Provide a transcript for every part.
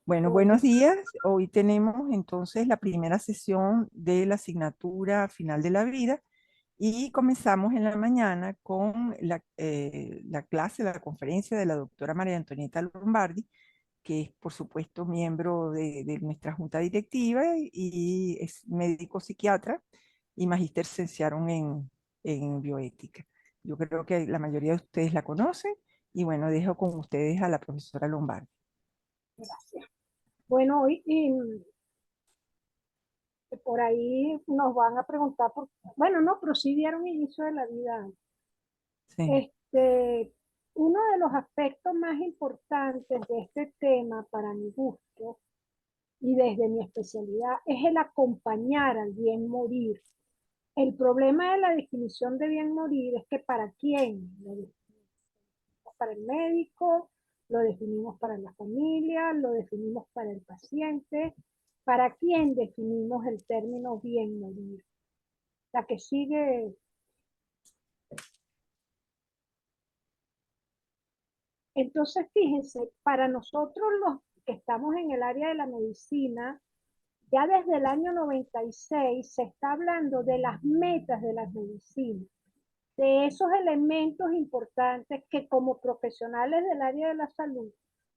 Bueno, Hola. buenos días. Hoy tenemos entonces la primera sesión de la asignatura final de la vida y comenzamos en la mañana con la clase, la conferencia de la doctora María Antonieta Lombardi, que es por supuesto miembro de nuestra junta directiva y es médico psiquiatra y magíster licenciado en bioética. Yo creo que la mayoría de ustedes la conocen y bueno, dejo con ustedes a la profesora Lombardi. Gracias. Bueno, hoy por ahí nos van a preguntar bueno, no, pero sí dieron inicio de la vida. Sí. Este, Uno de los aspectos más importantes de este tema, para mi gusto y desde mi especialidad, es el acompañar al bien morir. El problema de la definición de bien morir es que para quién lo definimos, para el médico, lo definimos para la familia, lo definimos para el paciente, para quién definimos el término bien morir. La que sigue. Entonces, fíjense, para nosotros los que estamos en el área de la medicina, ya desde el año 96 se está hablando de las metas de las medicinas, de esos elementos importantes que como profesionales del área de la salud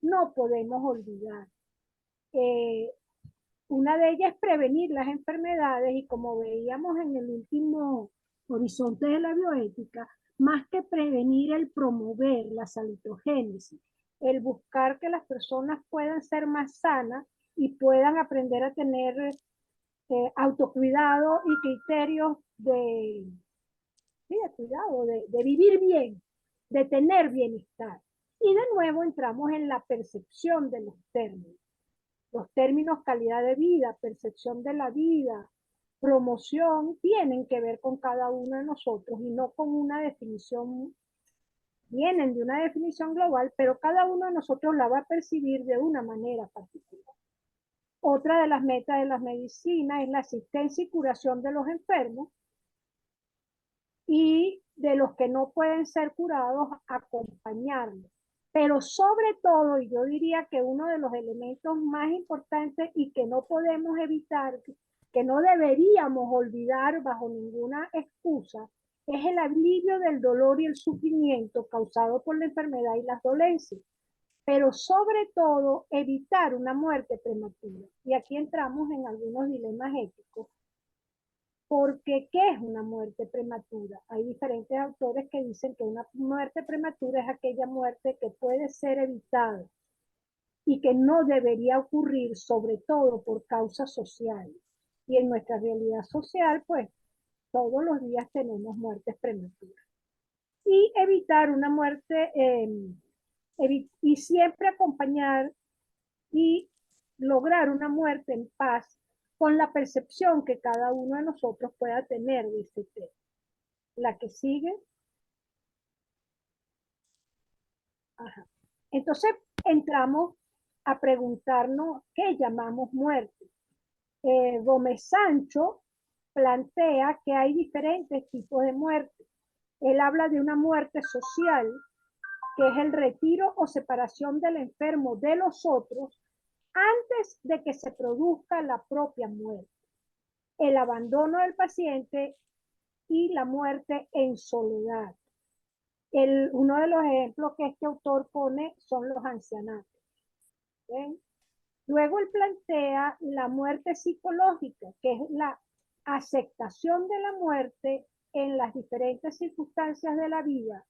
no podemos olvidar. Eh, una de ellas es prevenir las enfermedades y como veíamos en el último horizonte de la bioética, más que prevenir, el promover la salutogénesis, el buscar que las personas puedan ser más sanas y puedan aprender a tener autocuidado y criterios sí, de cuidado, de vivir bien, de tener bienestar. Y de nuevo entramos en la percepción de los términos. Los términos calidad de vida, percepción de la vida, promoción, tienen que ver con cada uno de nosotros y no con una definición, vienen de una definición global, pero cada uno de nosotros la va a percibir de una manera particular. Otra de las metas de las medicinas es la asistencia y curación de los enfermos y de los que no pueden ser curados, acompañarlos. Pero sobre todo, y yo diría que uno de los elementos más importantes y que no podemos evitar, que no deberíamos olvidar bajo ninguna excusa, es el alivio del dolor y el sufrimiento causado por la enfermedad y las dolencias. Pero sobre todo, evitar una muerte prematura. Y aquí entramos en algunos dilemas éticos. Porque, ¿qué es una muerte prematura? Hay diferentes autores que dicen que una muerte prematura es aquella muerte que puede ser evitada y que no debería ocurrir, sobre todo por causas sociales. Y en nuestra realidad social, pues todos los días tenemos muertes prematuras. Y evitar una muerte, y siempre acompañar y lograr una muerte en paz con la percepción que cada uno de nosotros pueda tener de este tema. La que sigue. Ajá. Entonces entramos a preguntarnos qué llamamos muerte. Gómez Sancho plantea que hay diferentes tipos de muerte. Él habla de una muerte social, que es el retiro o separación del enfermo de los otros antes de que se produzca la propia muerte, el abandono del paciente y la muerte en soledad. Uno de los ejemplos que este autor pone son los ancianatos. ¿Ven? Luego él plantea la muerte psicológica, que es la aceptación de la muerte en las diferentes circunstancias de la vida,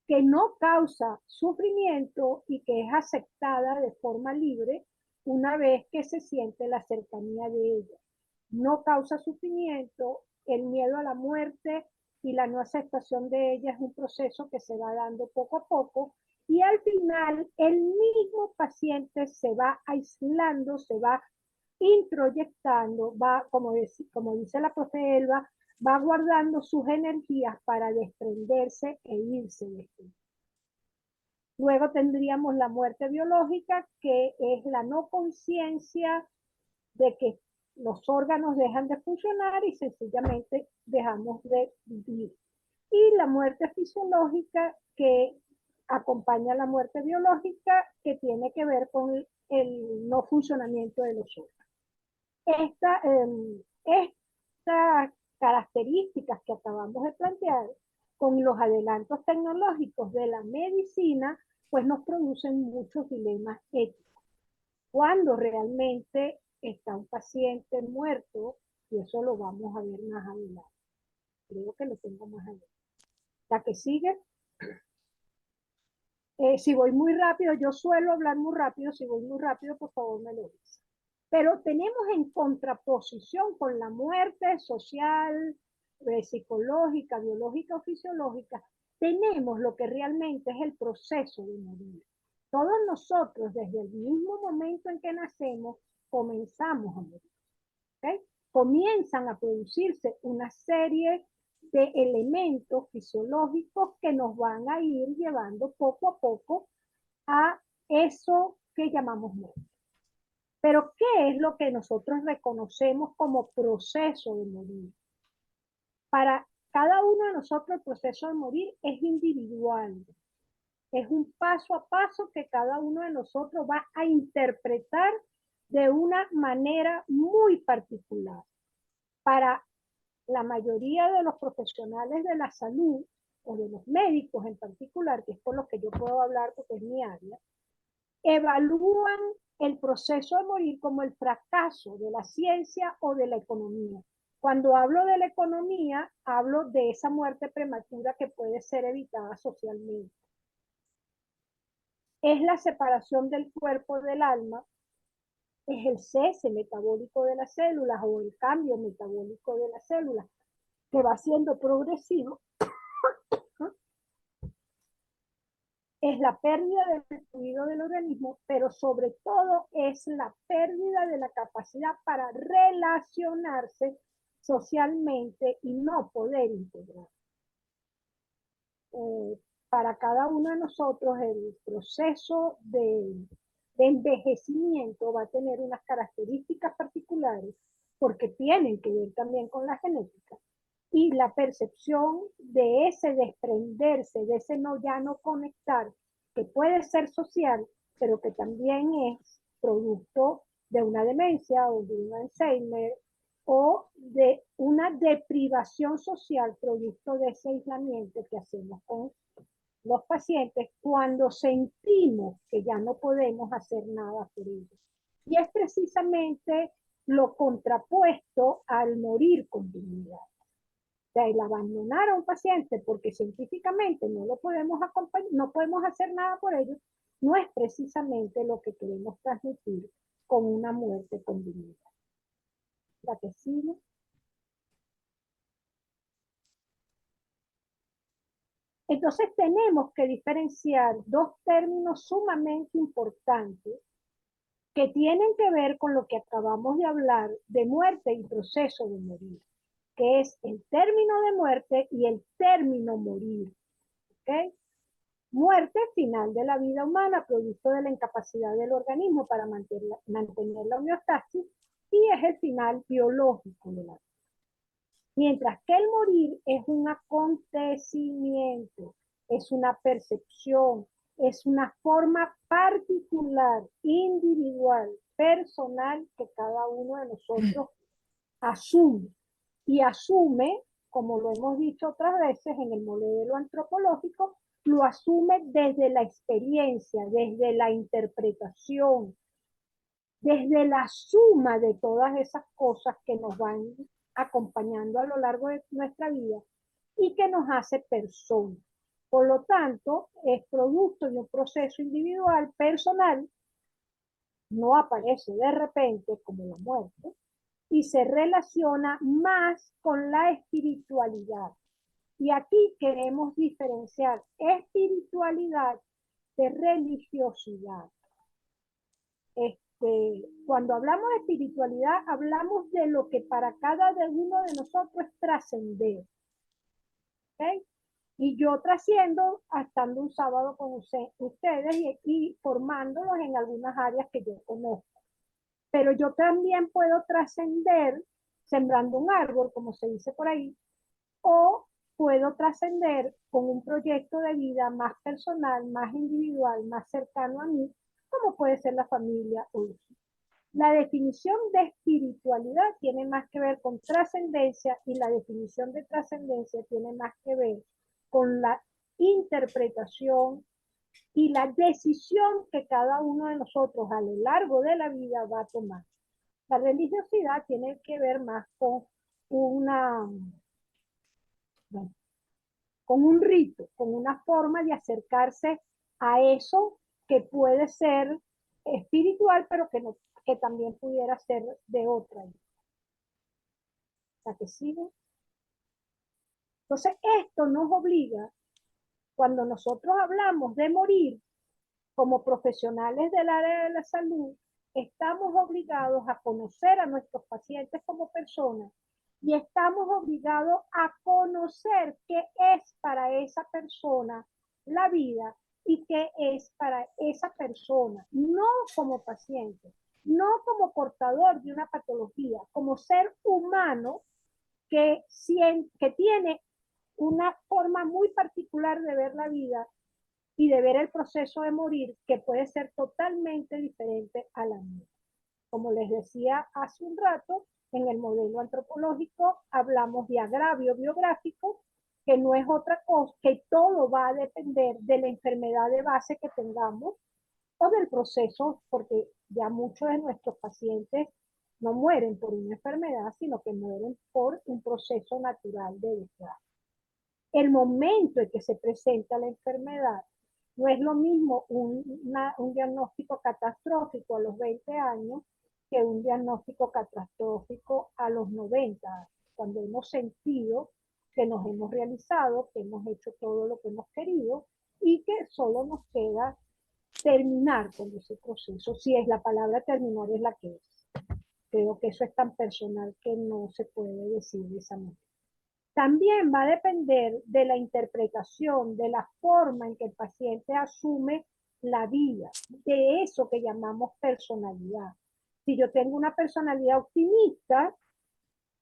que no causa sufrimiento y que es aceptada de forma libre una vez que se siente la cercanía de ella. No causa sufrimiento, el miedo a la muerte y la no aceptación de ella es un proceso que se va dando poco a poco y al final el mismo paciente se va aislando, se va introyectando, va, como dice la profe Elba, va guardando sus energías para desprenderse e irse de esto. Luego tendríamos la muerte biológica, que es la no conciencia de que los órganos dejan de funcionar y sencillamente dejamos de vivir. Y la muerte fisiológica, que acompaña la muerte biológica, que tiene que ver con el no funcionamiento de los órganos. Estas características que acabamos de plantear con los adelantos tecnológicos de la medicina, pues nos producen muchos dilemas éticos. Cuando realmente está un paciente muerto, y eso lo vamos a ver más adelante. Creo que lo tengo más adelante. La que sigue. Si voy muy rápido, yo suelo hablar muy rápido, si voy muy rápido, por favor me lo dice. Pero tenemos en contraposición con la muerte social, psicológica, biológica o fisiológica, tenemos lo que realmente es el proceso de morir. Todos nosotros, desde el mismo momento en que nacemos, comenzamos a morir. ¿Okay? Comienzan a producirse una serie de elementos fisiológicos que nos van a ir llevando poco a poco a eso que llamamos muerte. Pero, ¿qué es lo que nosotros reconocemos como proceso de morir? Para cada uno de nosotros el proceso de morir es individual. Es un paso a paso que cada uno de nosotros va a interpretar de una manera muy particular. Para la mayoría de los profesionales de la salud, o de los médicos en particular, que es por lo que yo puedo hablar porque es mi área, evalúan el proceso de morir como el fracaso de la ciencia o de la economía. Cuando hablo de la economía, hablo de esa muerte prematura que puede ser evitada socialmente. Es la separación del cuerpo del alma, es el cese metabólico de las células o el cambio metabólico de las células, que va siendo progresivo. Es la pérdida del fluido del organismo, pero sobre todo es la pérdida de la capacidad para relacionarse socialmente y no poder integrar. Para cada uno de nosotros el proceso de envejecimiento va a tener unas características particulares porque tienen que ver también con la genética y la percepción de ese desprenderse, de ese no ya no conectar, que puede ser social, pero que también es producto de una demencia o de un Alzheimer o de una deprivación social producto de ese aislamiento que hacemos con los pacientes cuando sentimos que ya no podemos hacer nada por ellos. Y es precisamente lo contrapuesto al morir con dignidad. O sea, el abandonar a un paciente porque científicamente no lo podemos acompañar, no podemos hacer nada por ellos, no es precisamente lo que queremos transmitir con una muerte con dignidad. La que sigue. Entonces tenemos que diferenciar dos términos sumamente importantes que tienen que ver con lo que acabamos de hablar de muerte y proceso de morir, que es el término de muerte y el término morir. ¿Okay? Muerte final de la vida humana, producto de la incapacidad del organismo para mantener la homeostasis, y es el final biológico de la vida. Mientras que el morir es un acontecimiento, es una percepción, es una forma particular, individual, personal que cada uno de nosotros asume. Y asume, como lo hemos dicho otras veces en el modelo antropológico, lo asume desde la experiencia, desde la interpretación, desde la suma de todas esas cosas que nos van acompañando a lo largo de nuestra vida y que nos hace personas. Por lo tanto, es producto de un proceso individual, personal, no aparece de repente como la muerte, y se relaciona más con la espiritualidad. Y aquí queremos diferenciar espiritualidad de religiosidad. Cuando hablamos de espiritualidad, hablamos de lo que para cada uno de nosotros es trascender. ¿Okay? Y yo trasciendo estando un sábado con ustedes y formándolos en algunas áreas que yo conozco. Pero yo también puedo trascender sembrando un árbol, como se dice por ahí, o puedo trascender con un proyecto de vida más personal, más individual, más cercano a mí, como puede ser la familia o hijos. La definición de espiritualidad tiene más que ver con trascendencia y la definición de trascendencia tiene más que ver con la interpretación y la decisión que cada uno de nosotros a lo largo de la vida va a tomar. La religiosidad tiene que ver más con una, bueno, con un rito, con una forma de acercarse a eso que puede ser espiritual, pero que, no, que también pudiera ser de otra. ¿La que sigue? Entonces, esto nos obliga, cuando nosotros hablamos de morir como profesionales del área de la salud, estamos obligados a conocer a nuestros pacientes como personas y estamos obligados a conocer qué es para esa persona la vida y qué es para esa persona, no como paciente, no como portador de una patología, como ser humano que tiene una forma muy particular de ver la vida y de ver el proceso de morir que puede ser totalmente diferente a la mía. Como les decía hace un rato, en el modelo antropológico hablamos de agravio biográfico, que no es otra cosa, que todo va a depender de la enfermedad de base que tengamos o del proceso, porque ya muchos de nuestros pacientes no mueren por una enfermedad, sino que mueren por un proceso natural de desgracia. El momento en que se presenta la enfermedad no es lo mismo un diagnóstico catastrófico a los 20 años que un diagnóstico catastrófico a los 90, cuando hemos sentido que nos hemos realizado, que hemos hecho todo lo que hemos querido y que solo nos queda terminar con ese proceso. Si es la palabra terminar es la que es. Creo que eso es tan personal que no se puede decir de esa manera. También va a depender de la interpretación, de la forma en que el paciente asume la vida, de eso que llamamos personalidad. Si yo tengo una personalidad optimista,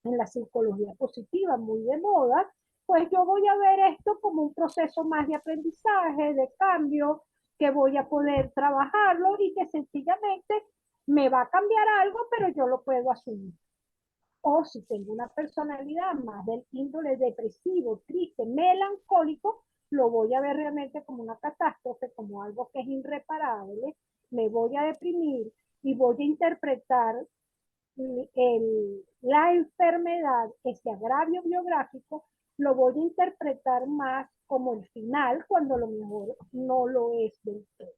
en la psicología positiva, muy de moda, pues yo voy a ver esto como un proceso más de aprendizaje, de cambio, que voy a poder trabajarlo y que sencillamente me va a cambiar algo, pero yo lo puedo asumir. O si tengo una personalidad más del índole depresivo, triste, melancólico, lo voy a ver realmente como una catástrofe, como algo que es irreparable, me voy a deprimir y voy a interpretar la enfermedad, ese agravio biográfico, lo voy a interpretar más como el final, cuando a lo mejor no lo es del todo.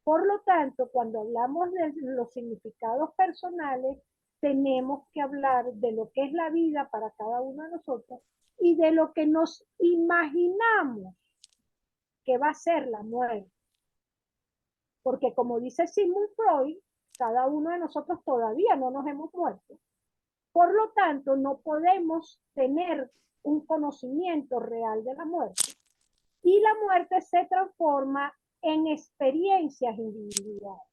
Por lo tanto, cuando hablamos de los significados personales, tenemos que hablar de lo que es la vida para cada uno de nosotros y de lo que nos imaginamos que va a ser la muerte. Porque como dice Sigmund Freud, cada uno de nosotros todavía no nos hemos muerto. Por lo tanto, no podemos tener un conocimiento real de la muerte. Y la muerte se transforma en experiencias individuales.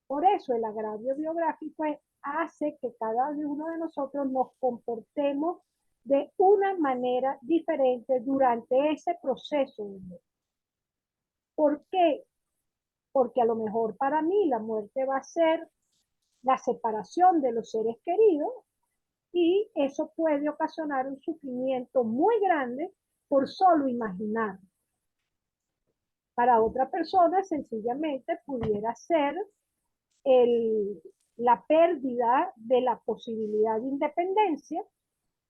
Por eso el agravio biográfico hace que cada uno de nosotros nos comportemos de una manera diferente durante ese proceso de muerte. ¿Por qué? Porque a lo mejor para mí la muerte va a ser la separación de los seres queridos y eso puede ocasionar un sufrimiento muy grande por solo imaginar. Para otra persona sencillamente pudiera ser la pérdida de la posibilidad de independencia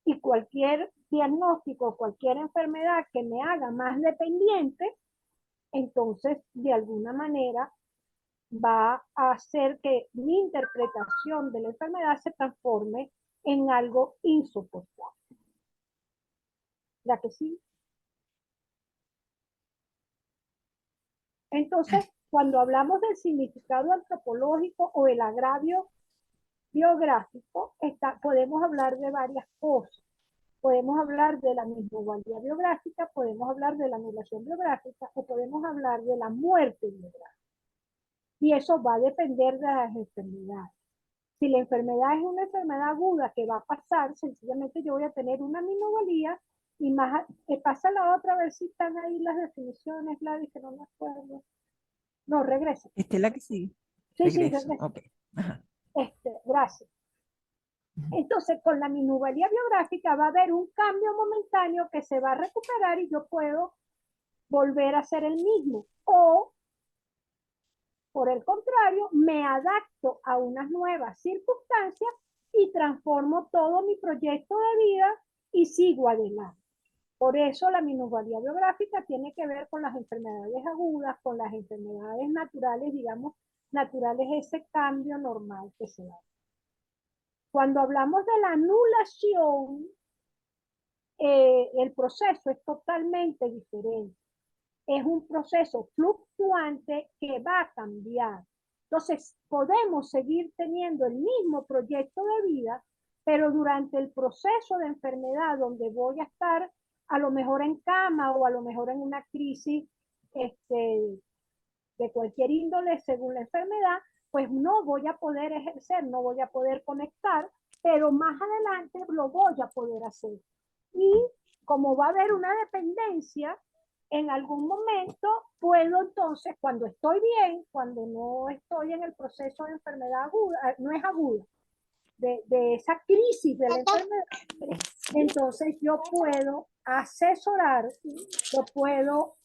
y cualquier diagnóstico, cualquier enfermedad que me haga más dependiente, entonces de alguna manera va a hacer que mi interpretación de la enfermedad se transforme en algo insoportable. ¿La que sí? Entonces, cuando hablamos del significado antropológico o el agravio biográfico, podemos hablar de varias cosas. Podemos hablar de la minusvalía biográfica, podemos hablar de la anulación biográfica o podemos hablar de la muerte biográfica. Y eso va a depender de las enfermedades. Si la enfermedad es una enfermedad aguda que va a pasar, sencillamente yo voy a tener una minusvalía y más, pasa la otra, a ver si están ahí las definiciones, Gladys, que no me acuerdo. No, regresa. Esta es la que sigue. Sí, Regreso. regresa. Ok. Ajá. Gracias. Entonces, con la minusvalía biográfica va a haber un cambio momentáneo que se va a recuperar y yo puedo volver a ser el mismo. O, por el contrario, me adapto a unas nuevas circunstancias y transformo todo mi proyecto de vida y sigo adelante. Por eso la minusvalía biográfica tiene que ver con las enfermedades agudas, con las enfermedades naturales, digamos, naturales, ese cambio normal que se da. Cuando hablamos de la anulación, el proceso es totalmente diferente. Es un proceso fluctuante que va a cambiar. Entonces, podemos seguir teniendo el mismo proyecto de vida, pero durante el proceso de enfermedad, donde voy a estar a lo mejor en cama o a lo mejor en una crisis de cualquier índole según la enfermedad, pues no voy a poder ejercer, no voy a poder conectar, pero más adelante lo voy a poder hacer. Y como va a haber una dependencia, en algún momento puedo entonces, cuando estoy bien, cuando no estoy en el proceso de enfermedad aguda, no es aguda, de esa crisis de la enfermedad, entonces yo puedo asesorar, yo puedo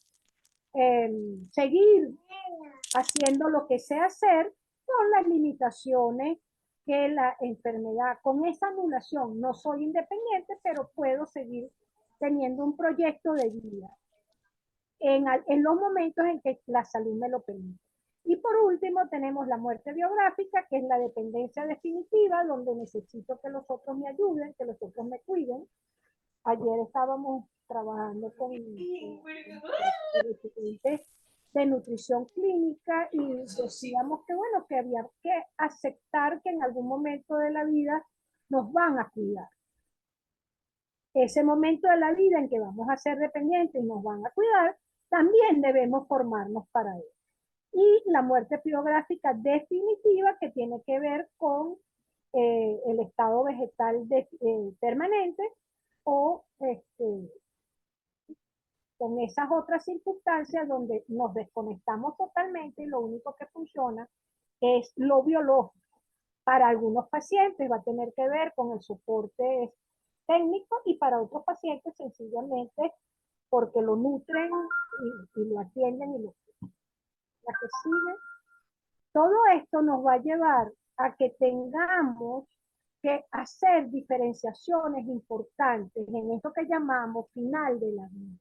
seguir haciendo lo que sé hacer con las limitaciones que la enfermedad, con esa anulación, no soy independiente, pero puedo seguir teniendo un proyecto de vida en los momentos en que la salud me lo permite. Y por último tenemos la muerte biográfica, que es la dependencia definitiva, donde necesito que los otros me ayuden, que los otros me cuiden. Ayer estábamos trabajando con estudiantes de nutrición clínica y decíamos que bueno, que había que aceptar que en algún momento de la vida nos van a cuidar. Ese momento de la vida en que vamos a ser dependientes y nos van a cuidar, también debemos formarnos para ello. Y la muerte biográfica definitiva, que tiene que ver con el estado vegetal permanente o con esas otras circunstancias donde nos desconectamos totalmente y lo único que funciona es lo biológico. Para algunos pacientes va a tener que ver con el soporte técnico y para otros pacientes sencillamente porque lo nutren y lo atienden y lo la que sigue. Todo esto nos va a llevar a que tengamos que hacer diferenciaciones importantes en esto que llamamos final de la vida.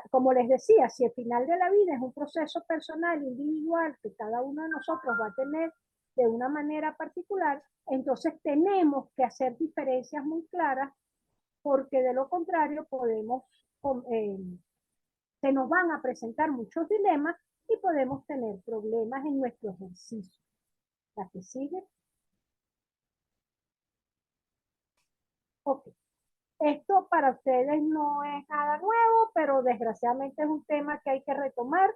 Como les decía, si el final de la vida es un proceso personal, individual, que cada uno de nosotros va a tener de una manera particular, entonces tenemos que hacer diferencias muy claras porque de lo contrario se nos van a presentar muchos dilemas y podemos tener problemas en nuestro ejercicio. La que sigue. Ok. Esto para ustedes no es nada nuevo, pero desgraciadamente es un tema que hay que retomar,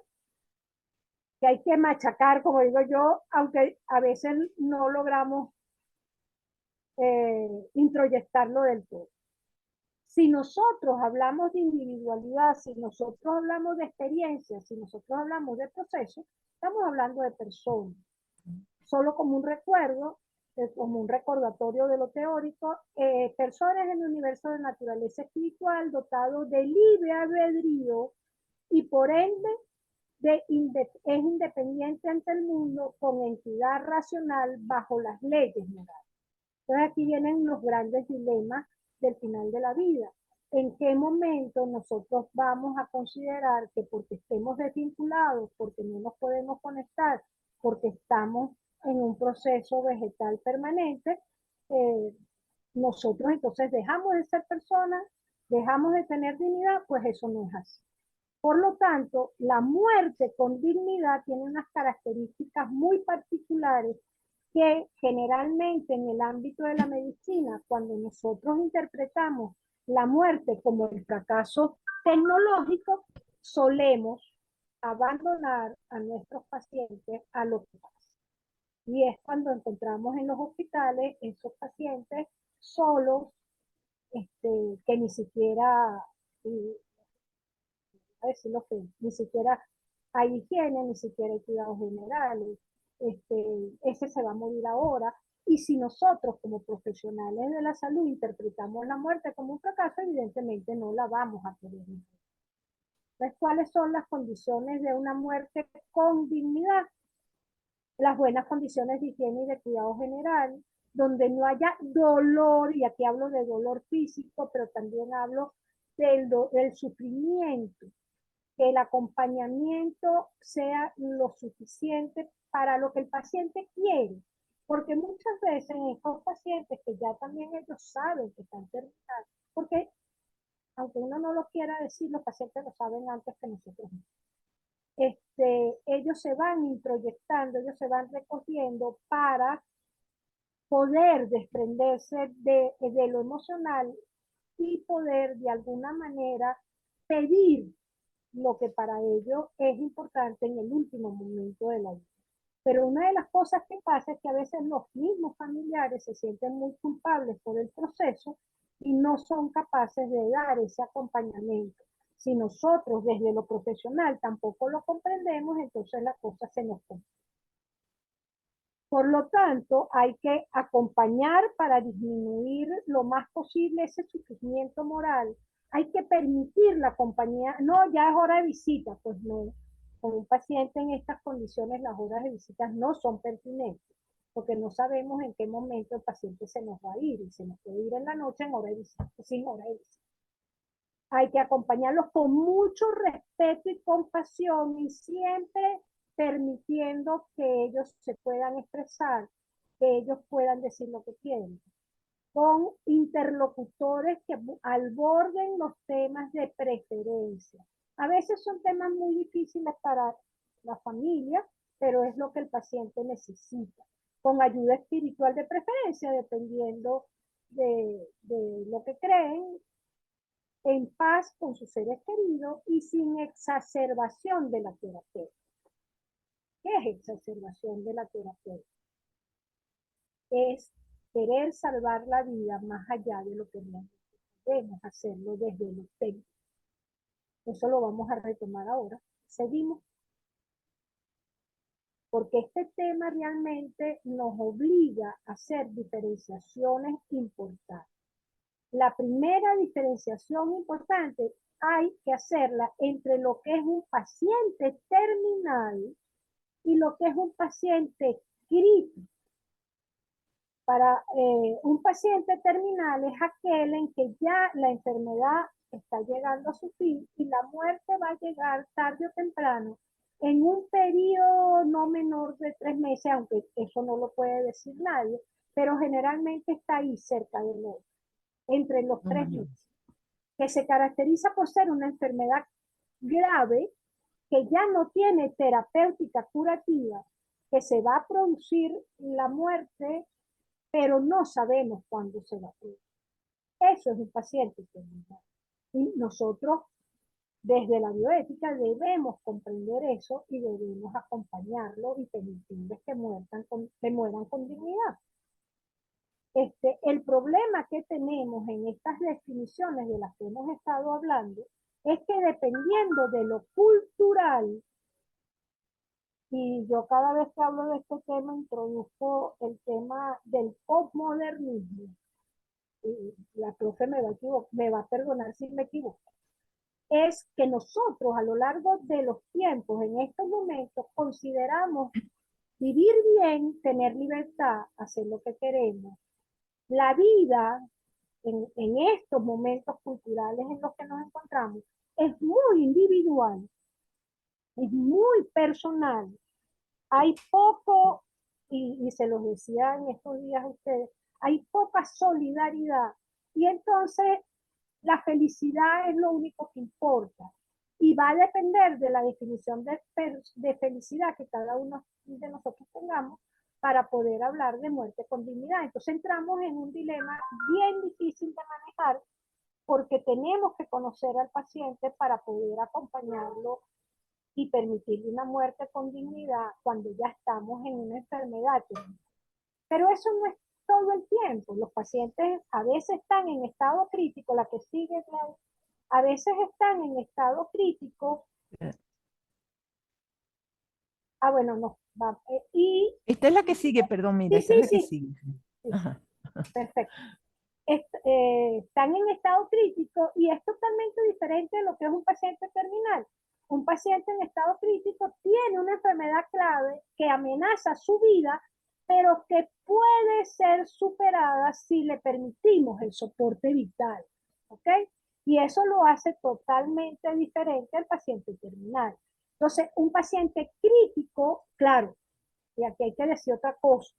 que hay que machacar, como digo yo, aunque a veces no logramos introyectarlo del todo. Si nosotros hablamos de individualidad, si nosotros hablamos de experiencia, si nosotros hablamos de proceso, estamos hablando de personas. Solo como un recuerdo, como un recordatorio de lo teórico, personas en el universo de naturaleza espiritual dotados de libre albedrío y por ende es independiente ante el mundo con entidad racional bajo las leyes morales. Entonces aquí vienen los grandes dilemas del final de la vida. ¿En qué momento nosotros vamos a considerar que porque estemos desvinculados, porque no nos podemos conectar, porque estamos en un proceso vegetal permanente, nosotros entonces dejamos de ser personas, dejamos de tener dignidad? Pues eso no es así. Por lo tanto, la muerte con dignidad tiene unas características muy particulares que generalmente en el ámbito de la medicina, cuando nosotros interpretamos la muerte como el fracaso tecnológico, solemos abandonar a nuestros pacientes a lo que pasa. Y es cuando encontramos en los hospitales esos pacientes solos, que ni siquiera, a decirlo que ni siquiera hay higiene, ni siquiera hay cuidados generales. ese se va a morir ahora. Y si nosotros como profesionales de la salud interpretamos la muerte como un fracaso, evidentemente no la vamos a querer. Entonces, ¿cuáles son las condiciones de una muerte con dignidad? Las buenas condiciones de higiene y de cuidado general, donde no haya dolor, y aquí hablo de dolor físico, pero también hablo del sufrimiento, que el acompañamiento sea lo suficiente para lo que el paciente quiere. Porque muchas veces en estos pacientes que ya también ellos saben que están terminales, porque aunque uno no lo quiera decir, los pacientes lo saben antes que nosotros. Ellos se van introyectando, ellos se van recogiendo para poder desprenderse de lo emocional y poder de alguna manera pedir lo que para ellos es importante en el último momento de la vida. Pero una de las cosas que pasa es que a veces los mismos familiares se sienten muy culpables por el proceso y no son capaces de dar ese acompañamiento. Si nosotros desde lo profesional tampoco lo comprendemos, entonces la cosa se nos complica. Por lo tanto, hay que acompañar para disminuir lo más posible ese sufrimiento moral. Hay que permitir la compañía. No, ya es hora de visita. Pues no, con un paciente en estas condiciones las horas de visitas no son pertinentes, porque no sabemos en qué momento el paciente se nos va a ir, y se nos puede ir en la noche en hora de visita, sin hora de visita. Hay que acompañarlos con mucho respeto y compasión, y siempre permitiendo que ellos se puedan expresar, que ellos puedan decir lo que quieren, con interlocutores que aborden los temas de preferencia. A veces son temas muy difíciles para la familia, pero es lo que el paciente necesita, con ayuda espiritual de preferencia, dependiendo de lo que creen, en paz con sus seres queridos y sin exacerbación de la terapia. ¿Qué es exacerbación de la terapia? Es querer salvar la vida más allá de lo que debemos hacerlo desde los técnicos. Eso lo vamos a retomar ahora. Seguimos. Porque este tema realmente nos obliga a hacer diferenciaciones importantes. La primera diferenciación importante hay que hacerla entre lo que es un paciente terminal y lo que es un paciente crítico. Para un paciente terminal es aquel en que ya la enfermedad está llegando a su fin y la muerte va a llegar tarde o temprano en un periodo no menor de 3 meses, aunque eso no lo puede decir nadie, pero generalmente está ahí cerca de los, entre los 3 meses, que se caracteriza por ser una enfermedad grave que ya no tiene terapéutica curativa, que se va a producir la muerte, pero no sabemos cuándo se va a producir. Eso es un paciente terminal. Y nosotros, desde la bioética, debemos comprender eso y debemos acompañarlo y permitirles que mueran con dignidad. El problema que tenemos en estas definiciones de las que hemos estado hablando es que dependiendo de lo cultural, y yo cada vez que hablo de este tema introduzco el tema del postmodernismo, y la profe me va a perdonar si me equivoco, es que nosotros a lo largo de los tiempos, en estos momentos, consideramos vivir bien, tener libertad, hacer lo que queremos. La vida en estos momentos culturales en los que nos encontramos es muy individual, es muy personal. Hay poco, y se los decía en estos días a ustedes, hay poca solidaridad. Y entonces la felicidad es lo único que importa. Y va a depender de la definición de felicidad que cada uno de nosotros tengamos para poder hablar de muerte con dignidad. Entonces entramos en un dilema bien difícil de manejar, porque tenemos que conocer al paciente para poder acompañarlo y permitirle una muerte con dignidad cuando ya estamos en una enfermedad. Pero eso no es todo el tiempo. Los pacientes a veces están en estado crítico, la que sigue, a veces están en estado crítico Bueno, no. Y Esta es la que sigue, perdón, mira, sí, esta es sí, la que sí, sigue. sí, sí, Ajá. perfecto. Están en estado crítico y es totalmente diferente de lo que es un paciente terminal. Un paciente en estado crítico tiene una enfermedad clave que amenaza su vida, pero que puede ser superada si le permitimos el soporte vital. ¿Ok? Y eso lo hace totalmente diferente al paciente terminal. Entonces, un paciente crítico, claro, y aquí hay que decir otra cosa,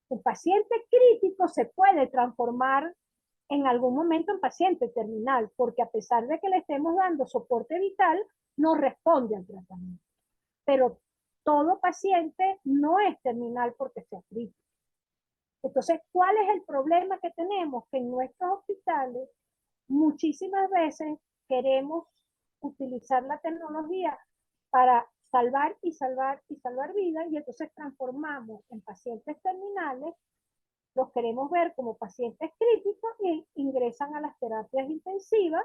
un paciente crítico se puede transformar en algún momento en paciente terminal, porque a pesar de que le estemos dando soporte vital, no responde al tratamiento. Pero todo paciente no es terminal porque sea crítico. Entonces, ¿cuál es el problema que tenemos? Que en nuestros hospitales muchísimas veces queremos utilizar la tecnología para salvar y salvar y salvar vidas y entonces transformamos en pacientes terminales, los queremos ver como pacientes críticos y ingresan a las terapias intensivas,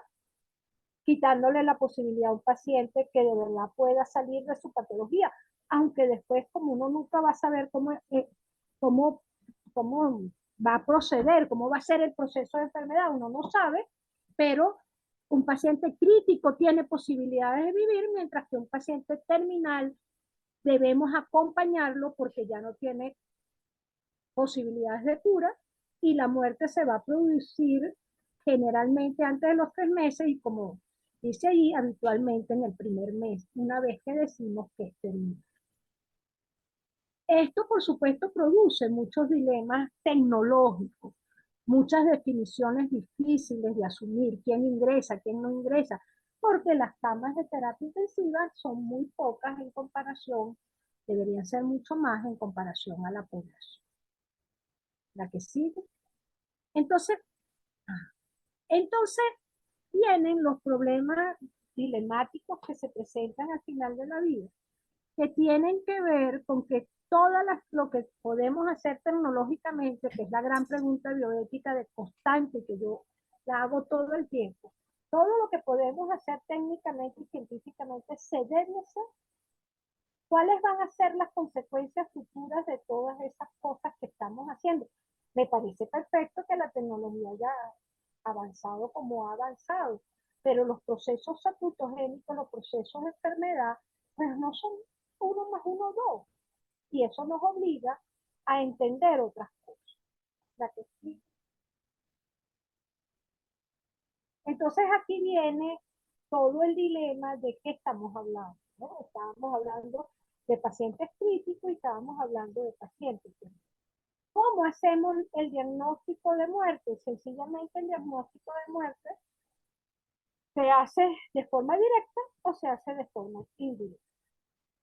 quitándole la posibilidad a un paciente que de verdad pueda salir de su patología, aunque después como uno nunca va a saber cómo, cómo va a proceder, cómo va a ser el proceso de enfermedad, uno no sabe, pero un paciente crítico tiene posibilidades de vivir, mientras que un paciente terminal debemos acompañarlo porque ya no tiene posibilidades de cura y la muerte se va a producir generalmente antes de los 3 meses y como dice ahí, habitualmente en el primer mes, una vez que decimos que es terminal. Esto, por supuesto, produce muchos dilemas tecnológicos, muchas definiciones difíciles de asumir, quién ingresa, quién no ingresa, porque las camas de terapia intensiva son muy pocas en comparación, deberían ser mucho más en comparación a la población. La que sigue. Entonces, entonces vienen los problemas dilemáticos que se presentan al final de la vida, que tienen que ver con que lo que podemos hacer tecnológicamente, que es la gran pregunta bioética de constante que yo la hago todo el tiempo, todo lo que podemos hacer técnicamente y científicamente se debe hacer. ¿Cuáles van a ser las consecuencias futuras de todas esas cosas que estamos haciendo? Me parece perfecto que la tecnología haya avanzado como ha avanzado, pero los procesos salutogénicos, los procesos de enfermedad, pues no son 1 más 1, 2. Y eso nos obliga a entender otras cosas. Entonces aquí viene todo el dilema de qué estamos hablando, ¿no? Estábamos hablando de pacientes críticos y estábamos hablando de pacientes. ¿Cómo hacemos el diagnóstico de muerte? Sencillamente el diagnóstico de muerte se hace de forma directa o se hace de forma indirecta.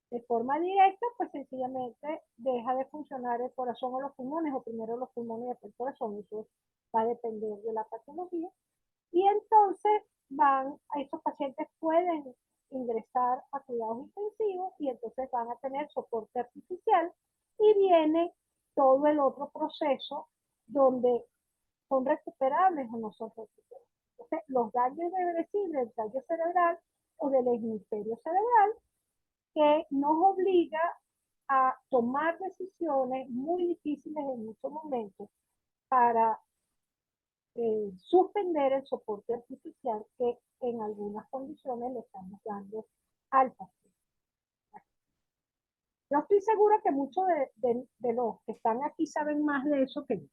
De forma directa, pues sencillamente deja de funcionar el corazón o los pulmones, o primero los pulmones y después el corazón, eso va a depender de la patología. Y entonces esos pacientes pueden ingresar a cuidados intensivos y entonces van a tener soporte artificial y viene todo el otro proceso donde son recuperables o no son recuperables. Entonces, los daños irreversibles del tallo cerebral o del hemisferio cerebral que nos obliga a tomar decisiones muy difíciles en muchos momentos para suspender el soporte artificial que en algunas condiciones le estamos dando al paciente. Yo estoy segura que muchos de los que están aquí saben más de eso que yo,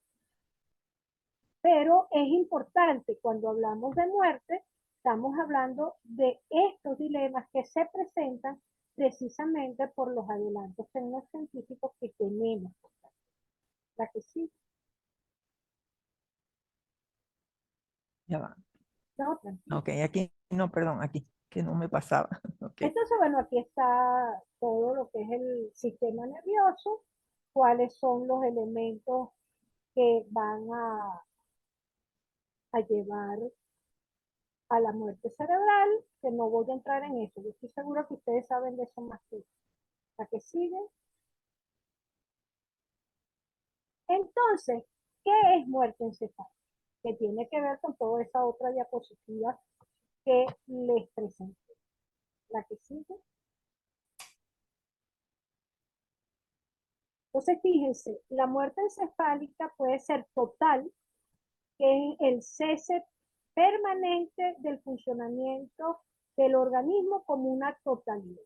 pero es importante cuando hablamos de muerte, estamos hablando de estos dilemas que se presentan precisamente por los adelantos tecnocientíficos que tenemos. La que sí, Ya va. no, tranquilo. Ok, aquí, no, perdón, aquí, que no me pasaba. Ok, Entonces, bueno, aquí está todo lo que es el sistema nervioso, cuáles son los elementos que van a llevar a la muerte cerebral, que no voy a entrar en eso. Yo estoy segura que ustedes saben de eso más que yo. La que sigue. Entonces, ¿qué es muerte encefálica? Que tiene que ver con toda esa otra diapositiva que les presenté. La que sigue. Entonces, fíjense, la muerte encefálica puede ser total, que es el cese permanente del funcionamiento del organismo como una totalidad.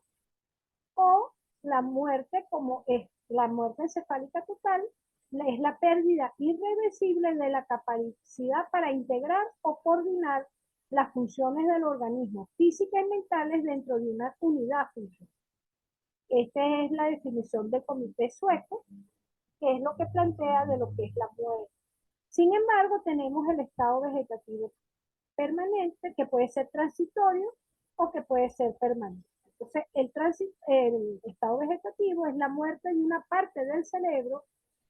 O la muerte, como es la muerte encefálica total, es la pérdida irreversible de la capacidad para integrar o coordinar las funciones del organismo físicas y mentales dentro de una unidad funcional. Esta es la definición del comité sueco, que es lo que plantea de lo que es la muerte. Sin embargo, tenemos el estado vegetativo permanente, que puede ser transitorio o que puede ser permanente. Entonces, el estado vegetativo es la muerte de una parte del cerebro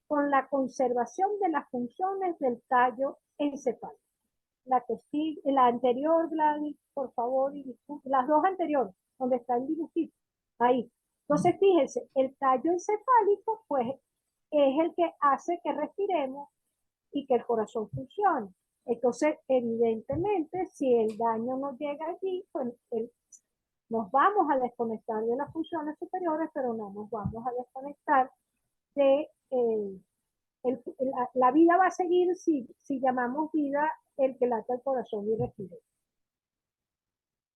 con la conservación de las funciones del tallo encefálico. La anterior, Gladys, por favor, y las dos anteriores, donde está el dibujito, ahí. Entonces, fíjense, el tallo encefálico, pues, es el que hace que respiremos y que el corazón funcione. Entonces, evidentemente, si el daño no llega allí, pues nos vamos a desconectar de las funciones superiores, pero no nos vamos a desconectar de la vida va a seguir si llamamos vida el que lata el corazón y respira.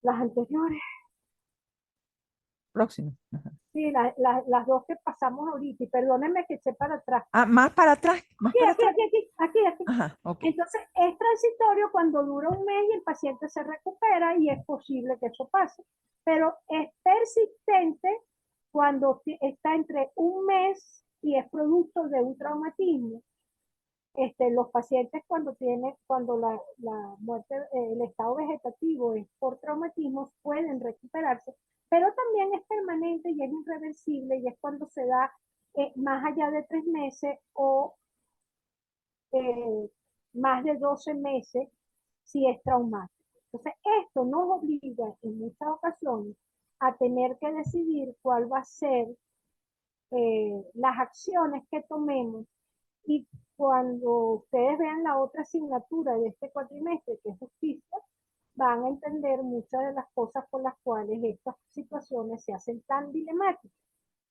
Las anteriores. Próximo. Ajá. Sí, las dos que pasamos ahorita, y perdónenme que eché para atrás. Ah, más para atrás, más Aquí, para aquí, atrás. aquí. Ajá, ok. Entonces, es transitorio cuando dura un mes y el paciente se recupera y es posible que eso pase. Pero es persistente cuando está entre un mes y es producto de un traumatismo. Los pacientes cuando la muerte, el estado vegetativo es por traumatismos, pueden recuperarse, pero también es permanente y es irreversible y es cuando se da más allá de 3 meses o más de 12 meses si es traumático. Entonces, esto nos obliga en muchas ocasiones a tener que decidir cuál va a ser las acciones que tomemos, y cuando ustedes vean la otra asignatura de este cuatrimestre, que es justicia, van a entender muchas de las cosas por las cuales estas situaciones se hacen tan dilemáticas,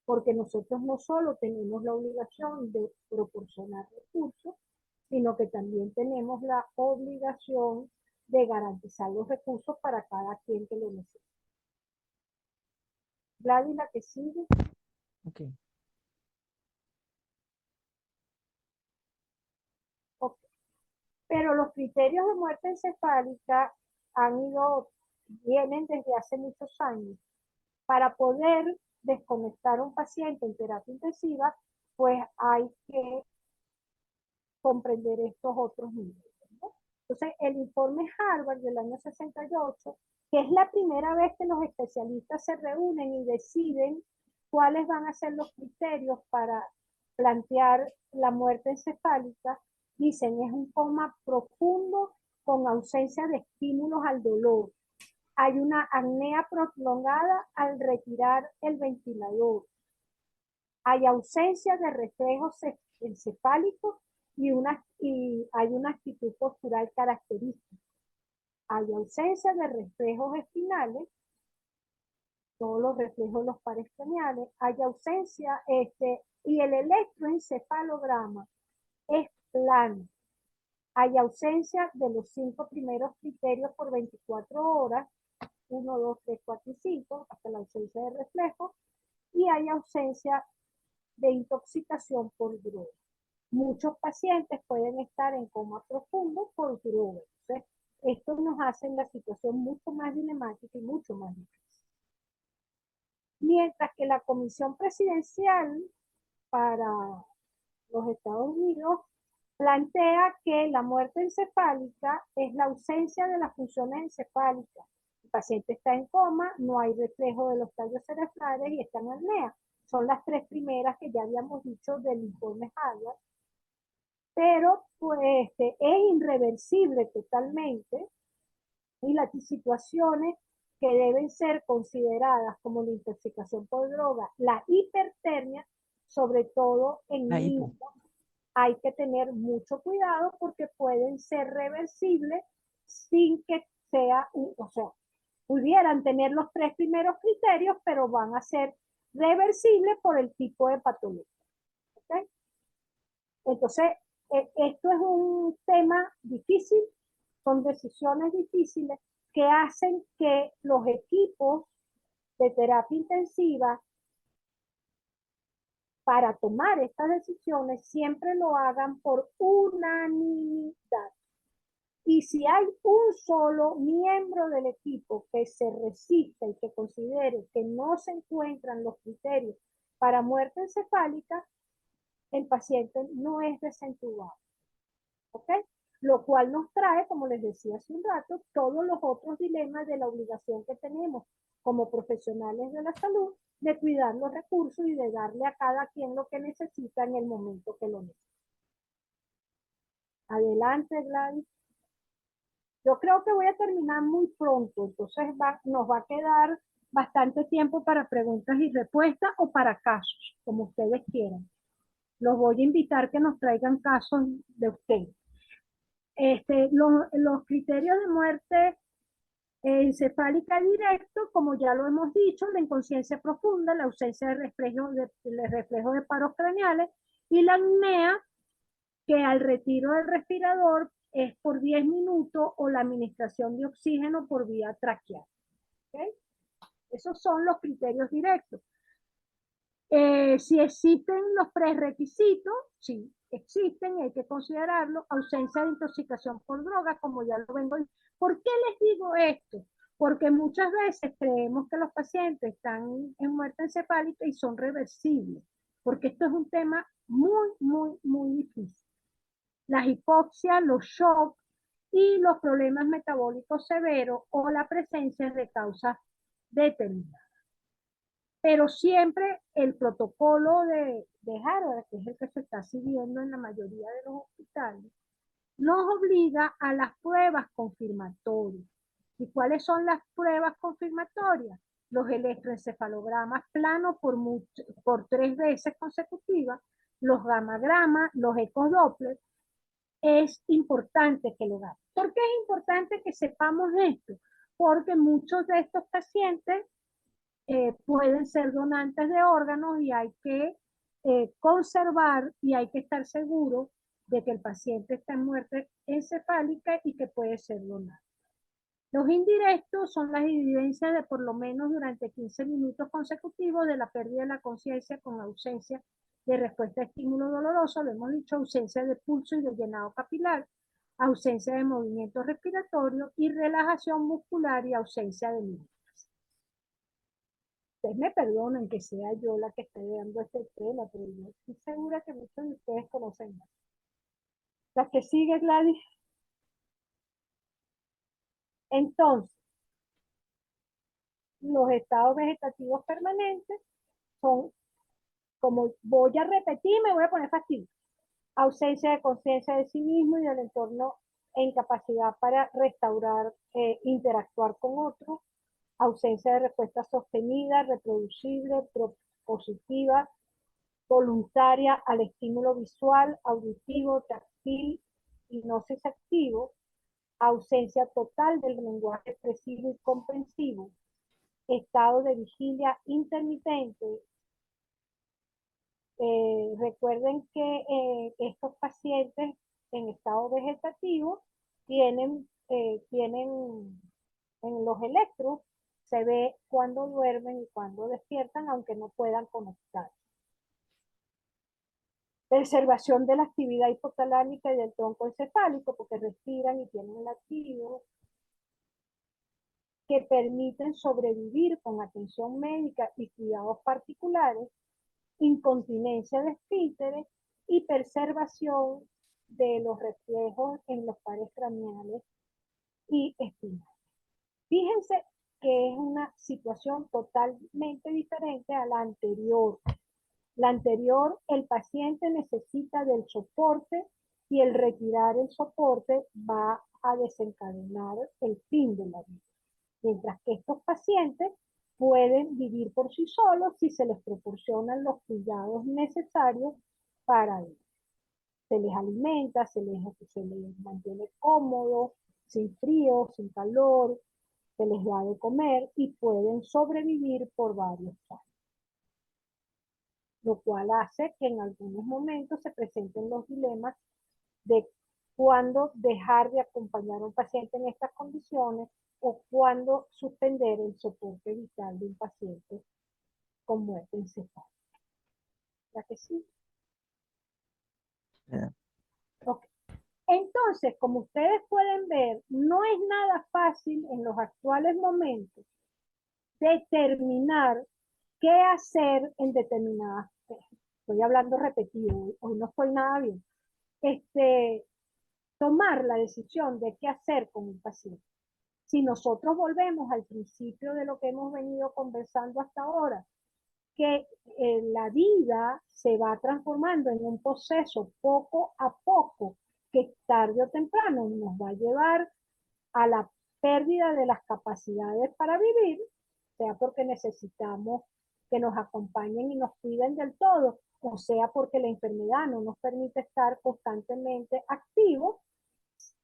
porque nosotros no solo tenemos la obligación de proporcionar recursos, sino que también tenemos la obligación de garantizar los recursos para cada quien que lo necesite. Gladys, la que sigue. Okay. Okay. Pero los criterios de muerte encefálica vienen desde hace muchos años. Para poder desconectar a un paciente en terapia intensiva, pues hay que comprender estos otros niveles, ¿no? Entonces, el informe Harvard del año 68, que es la primera vez que los especialistas se reúnen y deciden cuáles van a ser los criterios para plantear la muerte encefálica, dicen es un coma profundo con ausencia de estímulos al dolor. Hay una apnea prolongada al retirar el ventilador. Hay ausencia de reflejos encefálicos y hay una actitud postural característica. Hay ausencia de reflejos espinales, todos los reflejos los pares craneales. Hay ausencia, y el electroencefalograma es plano. Hay ausencia de los 5 primeros criterios por 24 horas, 1, 2, 3, 4 y 5, hasta la ausencia de reflejos, y hay ausencia de intoxicación por droga. Muchos pacientes pueden estar en coma profundo por droga. Entonces, esto nos hace la situación mucho más dilemática y mucho más difícil. Mientras que la Comisión Presidencial para los Estados Unidos plantea que la muerte encefálica es la ausencia de las funciones encefálicas. El paciente está en coma, no hay reflejo de los tallos cerebrales y está en apnea. Son las 3 primeras que ya habíamos dicho del informe Harvard. Pero pues es irreversible totalmente, y las situaciones que deben ser consideradas como la intoxicación por droga, la hipertermia, sobre todo en niños, hay que tener mucho cuidado porque pueden ser reversibles sin que sea, o sea, pudieran tener los 3 primeros criterios, pero van a ser reversibles por el tipo de patología. ¿Ok? Entonces, esto es un tema difícil, son decisiones difíciles que hacen que los equipos de terapia intensiva para tomar estas decisiones siempre lo hagan por unanimidad. Y si hay un solo miembro del equipo que se resista y que considere que no se encuentran los criterios para muerte encefálica, el paciente no es desentubado. ¿Ok? Lo cual nos trae, como les decía hace un rato, todos los otros dilemas de la obligación que tenemos como profesionales de la salud de cuidar los recursos y de darle a cada quien lo que necesita en el momento que lo necesita. Adelante, Gladys. Yo creo que voy a terminar muy pronto, entonces nos va a quedar bastante tiempo para preguntas y respuestas o para casos, como ustedes quieran. Los voy a invitar que nos traigan casos de ustedes. Los criterios de muerte encefálica directo, como ya lo hemos dicho, la inconsciencia profunda, la ausencia de reflejo de paros craneales y la apnea, que al retiro del respirador es por 10 minutos o la administración de oxígeno por vía traqueal. ¿Okay? Esos son los criterios directos. Si existen los prerequisitos, sí, existen y hay que considerarlo. Ausencia de intoxicación por drogas, como ya lo vengo. ¿Por qué les digo esto? Porque muchas veces creemos que los pacientes están en muerte encefálica y son reversibles, porque esto es un tema muy difícil. Las hipoxias, los shocks y los problemas metabólicos severos o la presencia de causas determinadas. Pero siempre el protocolo de Harvard, que es el que se está siguiendo en la mayoría de los hospitales, nos obliga a las pruebas confirmatorias. ¿Y cuáles son las pruebas confirmatorias? Los electroencefalogramas planos por 3 veces consecutivas, los gamagramas, los ecodoppler. Es importante que lo hagamos. ¿Por qué es importante que sepamos esto? Porque muchos de estos pacientes pueden ser donantes de órganos y hay que conservar y hay que estar seguro de que el paciente está en muerte encefálica y que puede ser donado. Los indirectos son las evidencias de por lo menos durante 15 minutos consecutivos de la pérdida de la conciencia con ausencia de respuesta a estímulo doloroso, lo hemos dicho, ausencia de pulso y de llenado capilar, ausencia de movimiento respiratorio y relajación muscular y ausencia de líquidos. Ustedes me perdonan que sea yo la que esté dando este tema, pero yo estoy segura que muchos de ustedes conocen más. La que sigue, Gladys. Entonces, los estados vegetativos permanentes son, como voy a repetir, me voy a poner fácil. Ausencia de conciencia de sí mismo y del entorno e incapacidad para restaurar, interactuar con otros. Ausencia de respuesta sostenida, reproducible, propositiva, voluntaria al estímulo visual, auditivo, táctil y no activo, ausencia total del lenguaje expresivo y comprensivo, estado de vigilia intermitente. Recuerden que estos pacientes en estado vegetativo tienen en los electros, se ve cuando duermen y cuando despiertan, aunque no puedan conectar. Preservación de la actividad hipotalámica y del tronco encefálico, porque respiran y tienen latidos que permiten sobrevivir con atención médica y cuidados particulares, incontinencia de esfínteres y preservación de los reflejos en los pares craneales y espinales. Fíjense que es una situación totalmente diferente a la anterior. La anterior, el paciente necesita del soporte y el retirar el soporte va a desencadenar el fin de la vida. Mientras que estos pacientes pueden vivir por sí solos si se les proporcionan los cuidados necesarios para ello. Se les alimenta, se les mantiene cómodos, sin frío, sin calor, se les da de comer y pueden sobrevivir por varios años. lo cual hace que en algunos momentos se presenten los dilemas de cuándo dejar de acompañar a un paciente en estas condiciones o cuándo suspender el soporte vital de un paciente con muerte encefálica. ¿Ya que sí? Ya. Ok. Entonces, como ustedes pueden ver, no es nada fácil en los actuales momentos determinar qué hacer en determinadas. Estoy hablando repetido, hoy no estoy nada bien. Tomar la decisión de qué hacer con un paciente. Si nosotros volvemos al principio de lo que hemos venido conversando hasta ahora, que la vida se va transformando en un proceso poco a poco, que tarde o temprano nos va a llevar a la pérdida de las capacidades para vivir, sea porque necesitamos que nos acompañen y nos cuiden del todo, o sea porque la enfermedad no nos permite estar constantemente activos.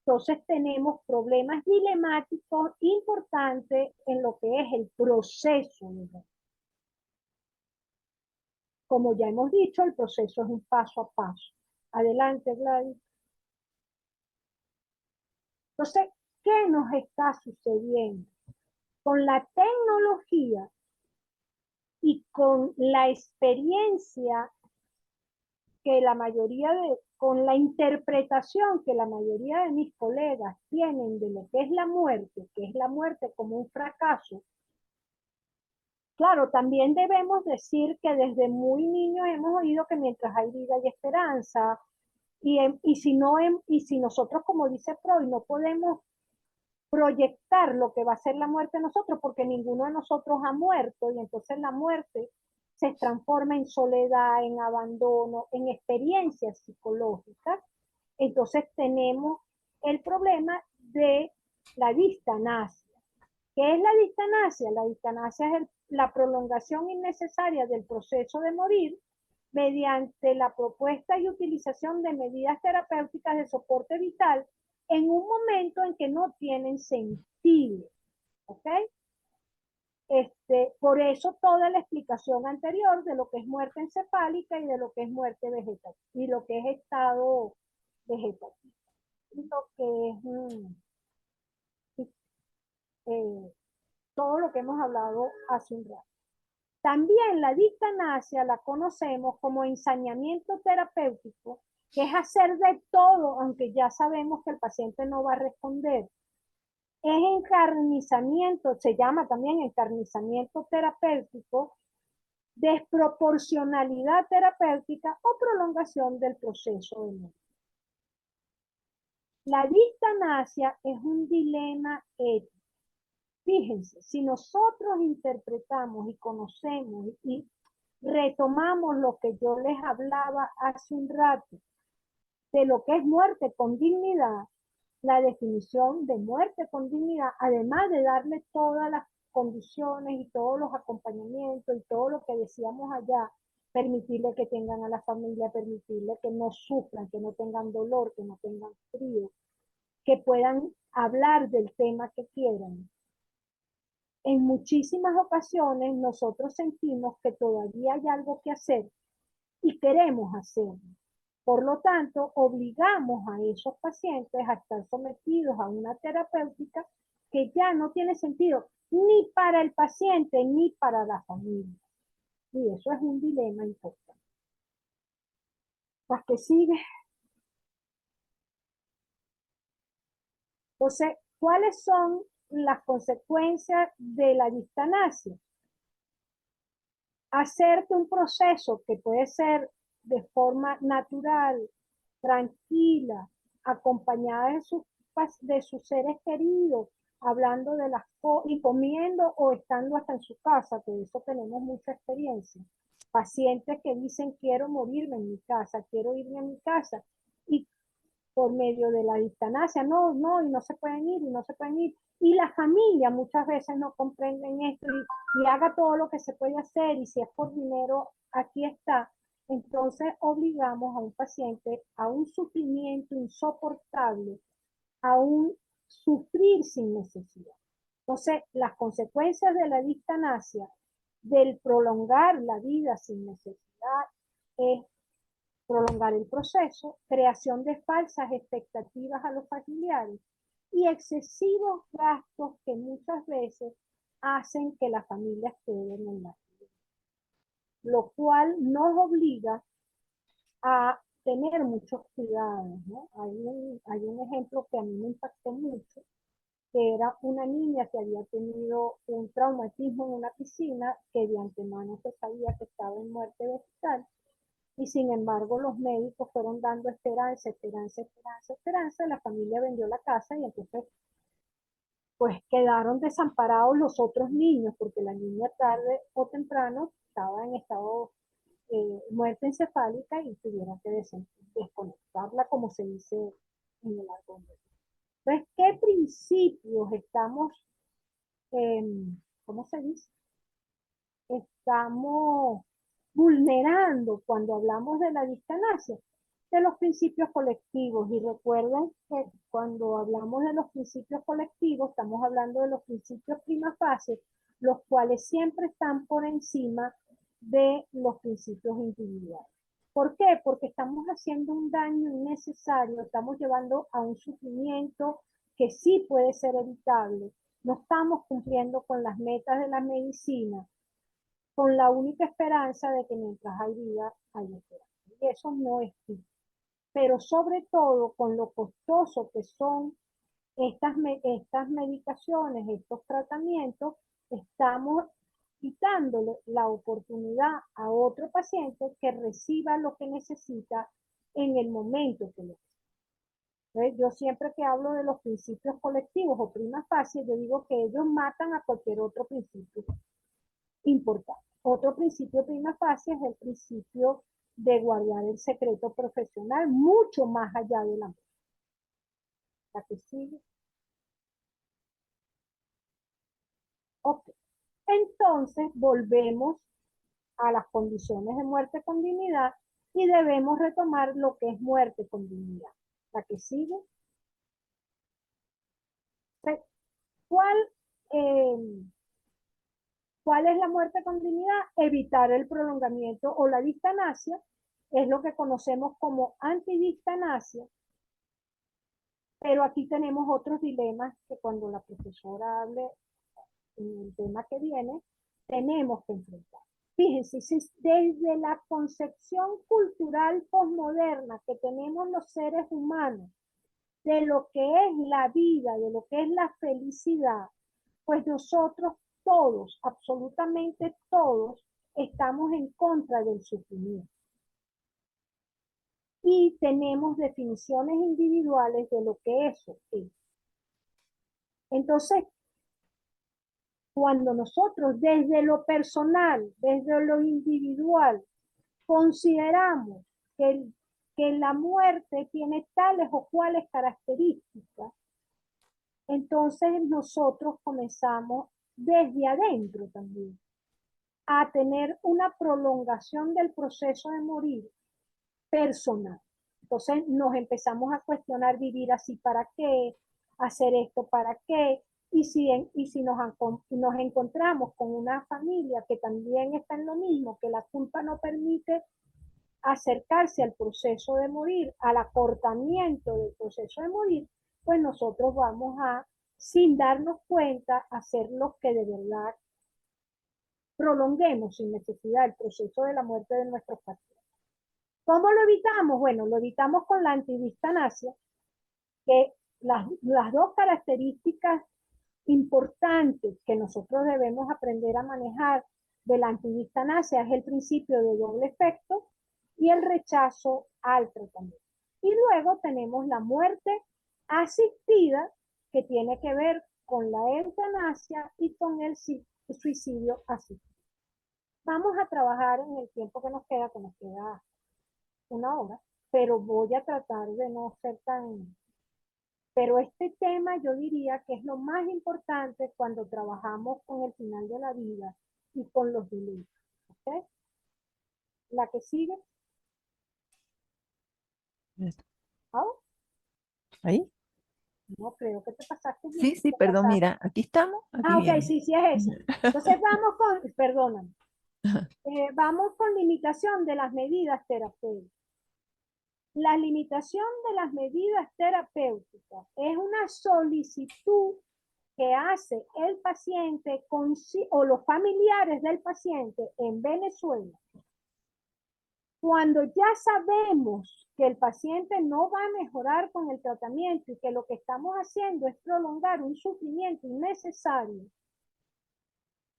Entonces tenemos problemas dilemáticos importantes en lo que es el proceso. Como ya hemos dicho, el proceso es un paso a paso. Adelante, Gladys. Entonces, ¿qué nos está sucediendo? Con la tecnología y con la experiencia que con la interpretación que la mayoría de mis colegas tienen de lo que es la muerte como un fracaso. Claro, también debemos decir que desde muy niños hemos oído que mientras hay vida hay esperanza, y si nosotros, como dice Freud, no podemos proyectar lo que va a ser la muerte de nosotros, porque ninguno de nosotros ha muerto, y entonces la muerte se transforma en soledad, en abandono, en experiencias psicológicas. Entonces tenemos el problema de la distanasia. ¿Qué es la distanasia? La distanasia es la prolongación innecesaria del proceso de morir mediante la propuesta y utilización de medidas terapéuticas de soporte vital en un momento en que no tienen sentido. ¿Ok? Por eso toda la explicación anterior de lo que es muerte encefálica y de lo que es muerte vegetal y lo que es estado vegetativo. Y lo que es todo lo que hemos hablado hace un rato. También la distanasia la conocemos como ensañamiento terapéutico, que es hacer de todo, aunque ya sabemos que el paciente no va a responder. Es encarnizamiento, se llama también encarnizamiento terapéutico, desproporcionalidad terapéutica o prolongación del proceso de muerte. La distanasia es un dilema ético. Fíjense, si nosotros interpretamos y conocemos y retomamos lo que yo les hablaba hace un rato de lo que es muerte con dignidad, la definición de muerte con dignidad, además de darle todas las condiciones y todos los acompañamientos y todo lo que decíamos allá, permitirle que tengan a la familia, permitirle que no sufran, que no tengan dolor, que no tengan frío, que puedan hablar del tema que quieran. En muchísimas ocasiones nosotros sentimos que todavía hay algo que hacer y queremos hacerlo. Por lo tanto, obligamos a esos pacientes a estar sometidos a una terapéutica que ya no tiene sentido ni para el paciente ni para la familia. Y eso es un dilema importante. Las que sigue. Entonces, ¿cuáles son las consecuencias de la distanasia? Hacer que un proceso que puede ser de forma natural, tranquila, acompañada de sus seres queridos, hablando de las cosas y comiendo o estando hasta en su casa, que de eso tenemos mucha experiencia. Pacientes que dicen quiero morirme en mi casa, quiero irme a mi casa, y por medio de la distanasia, no, no, y no se pueden ir, y no se pueden ir. Y la familia muchas veces no comprenden esto y haga todo lo que se puede hacer, y si es por dinero, aquí está. Entonces obligamos a un paciente a un sufrimiento insoportable, a un sufrir sin necesidad. Entonces, las consecuencias de la distanasia, del prolongar la vida sin necesidad, continuidad es prolongar el proceso, creación de falsas expectativas a los familiares y excesivos gastos que muchas veces hacen que las familias queden en la vida, lo cual nos obliga a tener muchos cuidados, ¿no? Hay un ejemplo que a mí me impactó mucho, que era una niña que había tenido un traumatismo en una piscina que de antemano se sabía que estaba en muerte vegetal y sin embargo los médicos fueron dando esperanza, esperanza, esperanza, esperanza, la familia vendió la casa y entonces pues quedaron desamparados los otros niños porque la niña tarde o temprano estaba en estado muerte encefálica y tuvieron que desconectarla como se dice en el argot. Entonces, ¿qué principios estamos, eh, cómo se dice? Estamos vulnerando cuando hablamos de la discanasia, de los principios colectivos. Y recuerden que cuando hablamos de los principios colectivos, estamos hablando de los principios prima facie, los cuales siempre están por encima de los principios individuales. ¿Por qué? Porque estamos haciendo un daño innecesario, estamos llevando a un sufrimiento que sí puede ser evitable. No estamos cumpliendo con las metas de la medicina, con la única esperanza de que mientras hay vida, hay esperanza. Y eso no es justo. Pero sobre todo con lo costoso que son estas medicaciones, estos tratamientos, estamos quitándole la oportunidad a otro paciente que reciba lo que necesita en el momento que lo necesita. Entonces, yo siempre que hablo de los principios colectivos o prima facie, yo digo que ellos matan a cualquier otro principio importante. Otro principio prima facie es el principio de guardar el secreto profesional mucho más allá de la muerte. ¿La que sigue? Ok. Entonces volvemos a las condiciones de muerte con dignidad y debemos retomar lo que es muerte con dignidad. ¿La que sigue? ¿Cuál, eh, ¿Cuál es la muerte con dignidad? Evitar el prolongamiento o la distanasia, es lo que conocemos como antidistanasia, pero aquí tenemos otros dilemas que cuando la profesora hable en el tema que viene, tenemos que enfrentar. Fíjense, si desde la concepción cultural posmoderna que tenemos los seres humanos de lo que es la vida, de lo que es la felicidad, pues nosotros todos, absolutamente todos, estamos en contra del sufrimiento. Y tenemos definiciones individuales de lo que eso es. Entonces, cuando nosotros desde lo personal, desde lo individual, consideramos que la muerte tiene tales o cuales características, entonces nosotros comenzamos desde adentro también a tener una prolongación del proceso de morir personal. Entonces nos empezamos a cuestionar vivir así para qué, hacer esto para qué, y si nos encontramos con una familia que también está en lo mismo, que la culpa no permite acercarse al proceso de morir, al acortamiento del proceso de morir, pues nosotros vamos a, sin darnos cuenta, hacer lo que de verdad prolonguemos sin necesidad el proceso de la muerte de nuestros pacientes. ¿Cómo lo evitamos? Bueno, lo evitamos con la antidistanasia, que las dos características importantes que nosotros debemos aprender a manejar de la antidistanasia es el principio de doble efecto y el rechazo al tratamiento. Y luego tenemos la muerte asistida, que tiene que ver con la eutanasia y con el suicidio asistido. Vamos a trabajar en el tiempo que nos queda una hora, pero voy a tratar de no ser tan... Pero este tema yo diría que es lo más importante cuando trabajamos con el final de la vida y con los dilemas. ¿Okay? La que sigue. ¿Oh? ¿Ahí? No creo que te pasaste. Sí, sí, Te perdón, pasaste. mira, aquí estamos, aquí Ah, ok, viene. sí, sí es esa. Entonces vamos con, perdóname. Vamos con limitación de las medidas terapéuticas. La limitación de las medidas terapéuticas es una solicitud que hace el paciente o los familiares del paciente en Venezuela cuando ya sabemos que el paciente no va a mejorar con el tratamiento y que lo que estamos haciendo es prolongar un sufrimiento innecesario.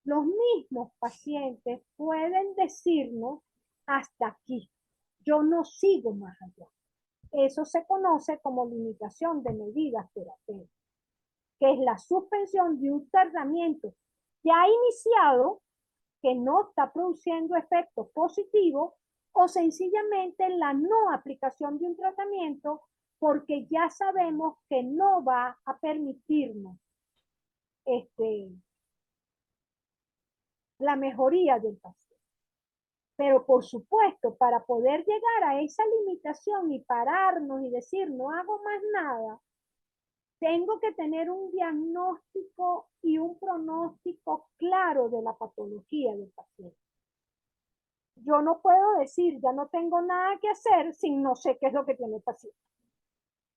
Los mismos pacientes pueden decirnos hasta aquí, yo no sigo más allá. Eso se conoce como limitación de medidas terapéuticas, que es la suspensión de un tratamiento ya iniciado que no está produciendo efectos positivos o sencillamente la no aplicación de un tratamiento porque ya sabemos que no va a permitirnos la mejoría del paciente. Pero por supuesto, para poder llegar a esa limitación y pararnos y decir no hago más nada, tengo que tener un diagnóstico y un pronóstico claro de la patología del paciente. Yo no puedo decir, ya no tengo nada que hacer si no sé qué es lo que tiene el paciente.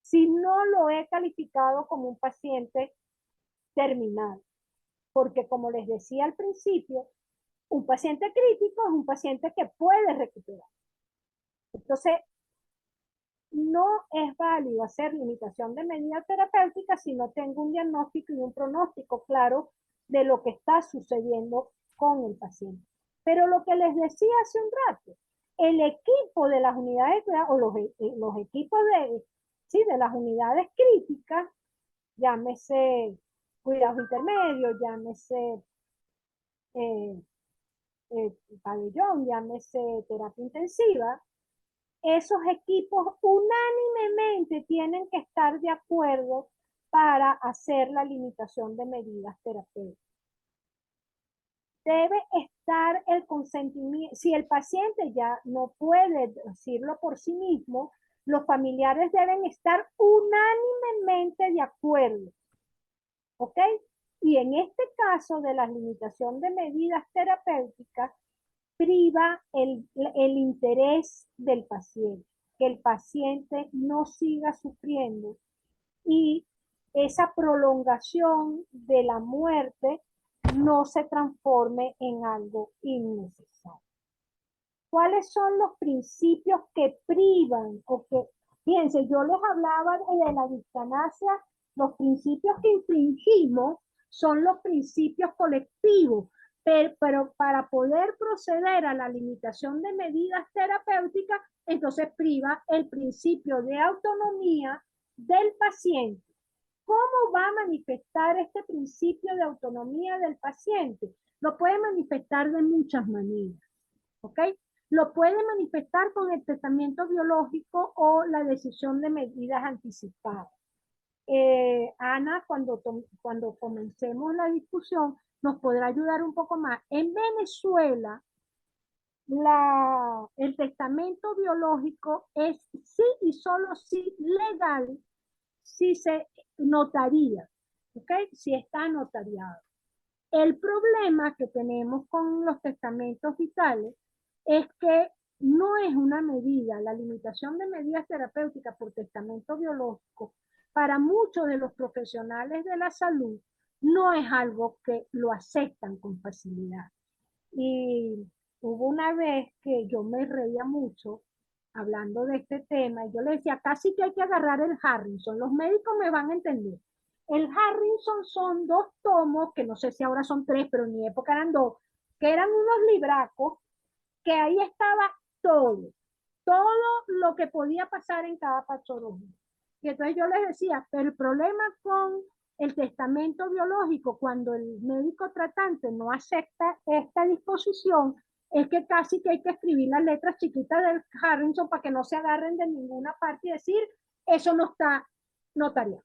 Si no lo he calificado como un paciente terminal. Porque como les decía al principio, un paciente crítico es un paciente que puede recuperar. Entonces, no es válido hacer limitación de medida terapéutica si no tengo un diagnóstico y un pronóstico claro de lo que está sucediendo con el paciente. Pero lo que les decía hace un rato, el equipo de las unidades o los equipos de las unidades críticas, llámese cuidados intermedios, llámese eh, pabellón, llámese terapia intensiva, esos equipos unánimemente tienen que estar de acuerdo para hacer la limitación de medidas terapéuticas. Debe estar el consentimiento. Si el paciente ya no puede decirlo por sí mismo, los familiares deben estar unánimemente de acuerdo. ¿Ok? Y en este caso de la limitación de medidas terapéuticas, priva el interés del paciente, que el paciente no siga sufriendo y esa prolongación de la muerte no se transforme en algo innecesario. ¿Cuáles son los principios que privan o que, fíjense, yo les hablaba de la distancia, los principios que infringimos son los principios colectivos, pero para poder proceder a la limitación de medidas terapéuticas, entonces priva el principio de autonomía del paciente. ¿Cómo va a manifestar este principio de autonomía del paciente? Lo puede manifestar de muchas maneras, ¿ok? Lo puede manifestar con el testamento biológico o la decisión de medidas anticipadas. Ana, cuando comencemos la discusión, nos podrá ayudar un poco más. En Venezuela, el testamento biológico es sí y solo sí legal si se notaría, ¿ok? Si está notariado. El problema que tenemos con los testamentos vitales es que no es una medida, la limitación de medidas terapéuticas por testamento biológico, para muchos de los profesionales de la salud, no es algo que lo aceptan con facilidad. Y hubo una vez que yo me reía mucho hablando de este tema, y yo le decía, casi que hay que agarrar el Harrison, los médicos me van a entender. El Harrison son 2 tomos, que no sé si ahora son 3, pero en mi época eran 2, que eran unos libracos, que ahí estaba todo, todo lo que podía pasar en cada patología. Y entonces yo les decía, pero el problema con el testamento biológico, cuando el médico tratante no acepta esta disposición, es que casi que hay que escribir las letras chiquitas del Harrison para que no se agarren de ninguna parte y decir, eso no está notariado.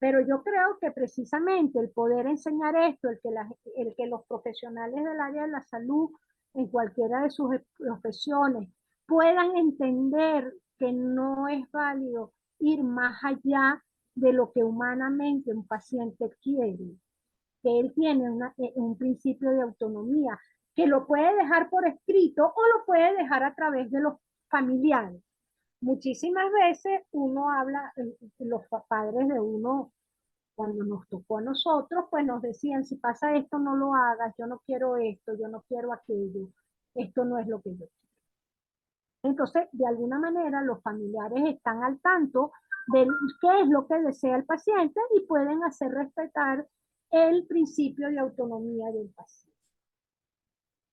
Pero yo creo que precisamente el poder enseñar esto, el que los profesionales del área de la salud, en cualquiera de sus profesiones, puedan entender que no es válido ir más allá de lo que humanamente un paciente quiere, que él tiene un principio de autonomía. que lo puede dejar por escrito o lo puede dejar a través de los familiares. Muchísimas veces uno habla, los padres de uno, cuando nos tocó a nosotros, pues nos decían, si pasa esto, no lo hagas, yo no quiero esto, yo no quiero aquello, esto no es lo que yo quiero. Entonces, de alguna manera, los familiares están al tanto de qué es lo que desea el paciente y pueden hacer respetar el principio de autonomía del paciente.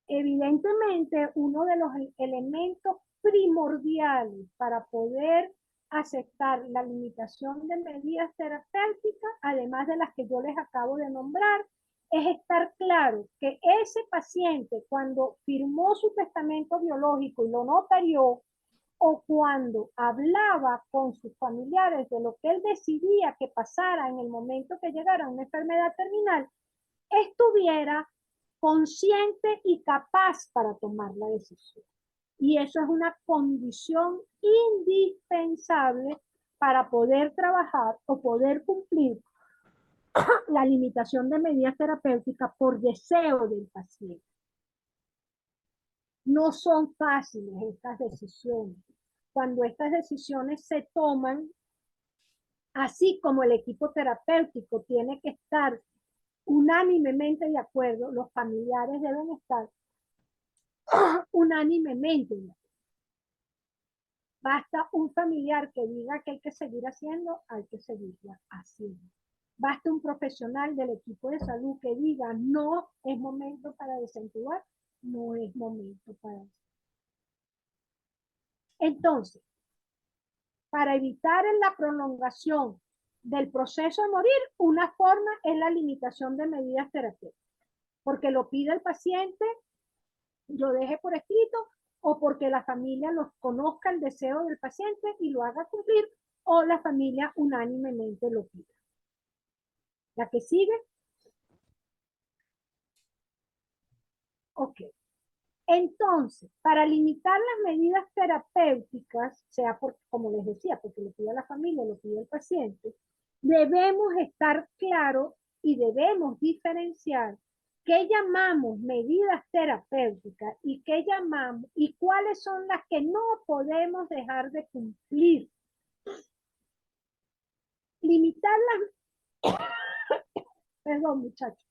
Evidentemente, uno de los elementos primordiales para poder aceptar la limitación de medidas terapéuticas, además de las que yo les acabo de nombrar, es estar claro que ese paciente, cuando firmó su testamento biológico y lo notarió, o cuando hablaba con sus familiares de lo que él decidía que pasara en el momento que llegara a una enfermedad terminal, estuviera consciente y capaz para tomar la decisión. Y eso es una condición indispensable para poder trabajar o poder cumplir la limitación de medidas terapéuticas por deseo del paciente. No son fáciles estas decisiones. Cuando estas decisiones se toman, así como el equipo terapéutico tiene que estar unánimemente de acuerdo, los familiares deben estar unánimemente de acuerdo. Basta un familiar que diga que hay que seguir haciendo, hay que seguirla haciendo. Basta un profesional del equipo de salud que diga no es momento para desentubar, no es momento para eso. Entonces, para evitar la prolongación del proceso de morir, una forma es la limitación de medidas terapéuticas, porque lo pide el paciente, lo deje por escrito, o porque la familia los conozca el deseo del paciente y lo haga cumplir, o la familia unánimemente lo pida. La que sigue. Ok. Entonces, para limitar las medidas terapéuticas, sea por, como les decía, porque lo pide la familia, lo pide el paciente, debemos estar claros y debemos diferenciar qué llamamos medidas terapéuticas y qué llamamos y cuáles son las que no podemos dejar de cumplir. Limitar perdón muchachos,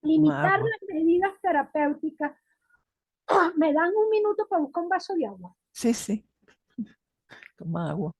limitar las medidas terapéuticas. ¿Me dan un minuto para buscar un vaso de agua? Sí, sí. Toma agua.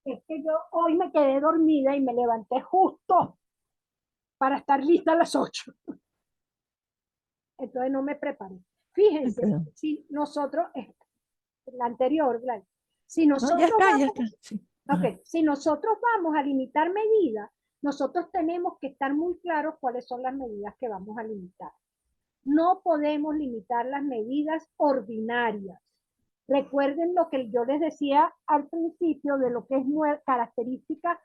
Es que yo hoy me quedé dormida y me levanté justo para estar lista a las 8. Entonces no me preparé. Fíjense, si nosotros, la anterior, ¿verdad? Si No, ya nosotros está, ya vamos, está. Sí. okay, si nosotros vamos a limitar medidas, nosotros tenemos que estar muy claros cuáles son las medidas que vamos a limitar. No podemos limitar las medidas ordinarias. Recuerden lo que yo les decía al principio de lo que es características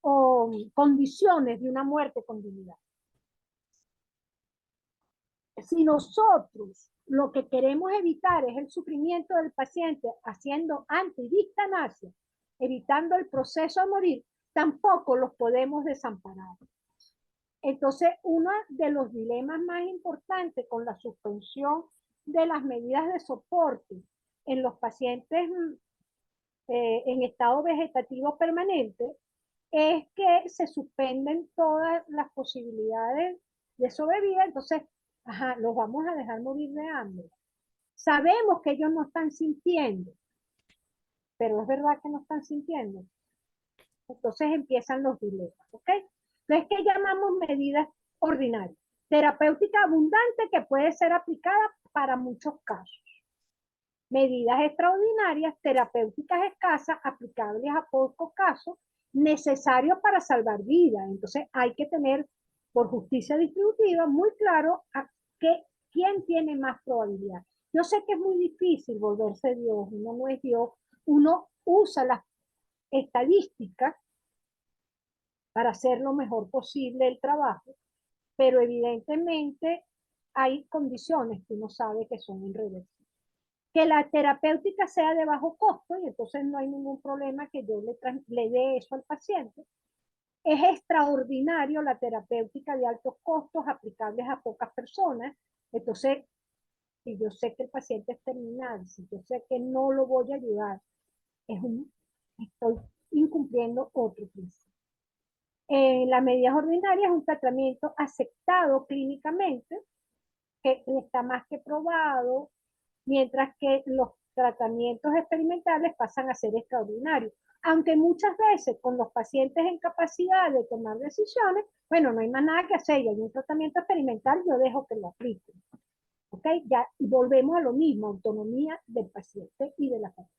o condiciones de una muerte con dignidad. Si nosotros lo que queremos evitar es el sufrimiento del paciente haciendo antidictanasia, evitando el proceso a morir, tampoco los podemos desamparar. Entonces, uno de los dilemas más importantes con la suspensión de las medidas de soporte en los pacientes en estado vegetativo permanente es que se suspenden todas las posibilidades de sobrevida, entonces, los vamos a dejar morir de hambre. Sabemos que ellos no están sintiendo, pero es verdad que no están sintiendo. Entonces empiezan los dilemas, ¿ok? Entonces, ¿qué llamamos medidas ordinarias? Terapéutica abundante que puede ser aplicada para muchos casos. Medidas extraordinarias, terapéuticas escasas, aplicables a pocos casos, necesarios para salvar vidas. Entonces hay que tener, por justicia distributiva, muy claro ¿quién tiene más probabilidad? Yo sé que es muy difícil volverse Dios, uno no es Dios, uno usa las estadísticas para hacer lo mejor posible el trabajo, pero evidentemente hay condiciones que uno sabe que son irreversibles. Que la terapéutica sea de bajo costo y entonces no hay ningún problema que yo le dé eso al paciente. Es extraordinario la terapéutica de altos costos aplicables a pocas personas. Entonces, si yo sé que el paciente es terminal, si yo sé que no lo voy a ayudar, estoy incumpliendo otro principio. Las medidas ordinarias es un tratamiento aceptado clínicamente, que está más que probado, mientras que los tratamientos experimentales pasan a ser extraordinarios. Aunque muchas veces con los pacientes en capacidad de tomar decisiones, bueno, no hay más nada que hacer, y hay un tratamiento experimental, yo dejo que lo apliquen. ¿Ok? Ya, y volvemos a lo mismo, autonomía del paciente y de la familia.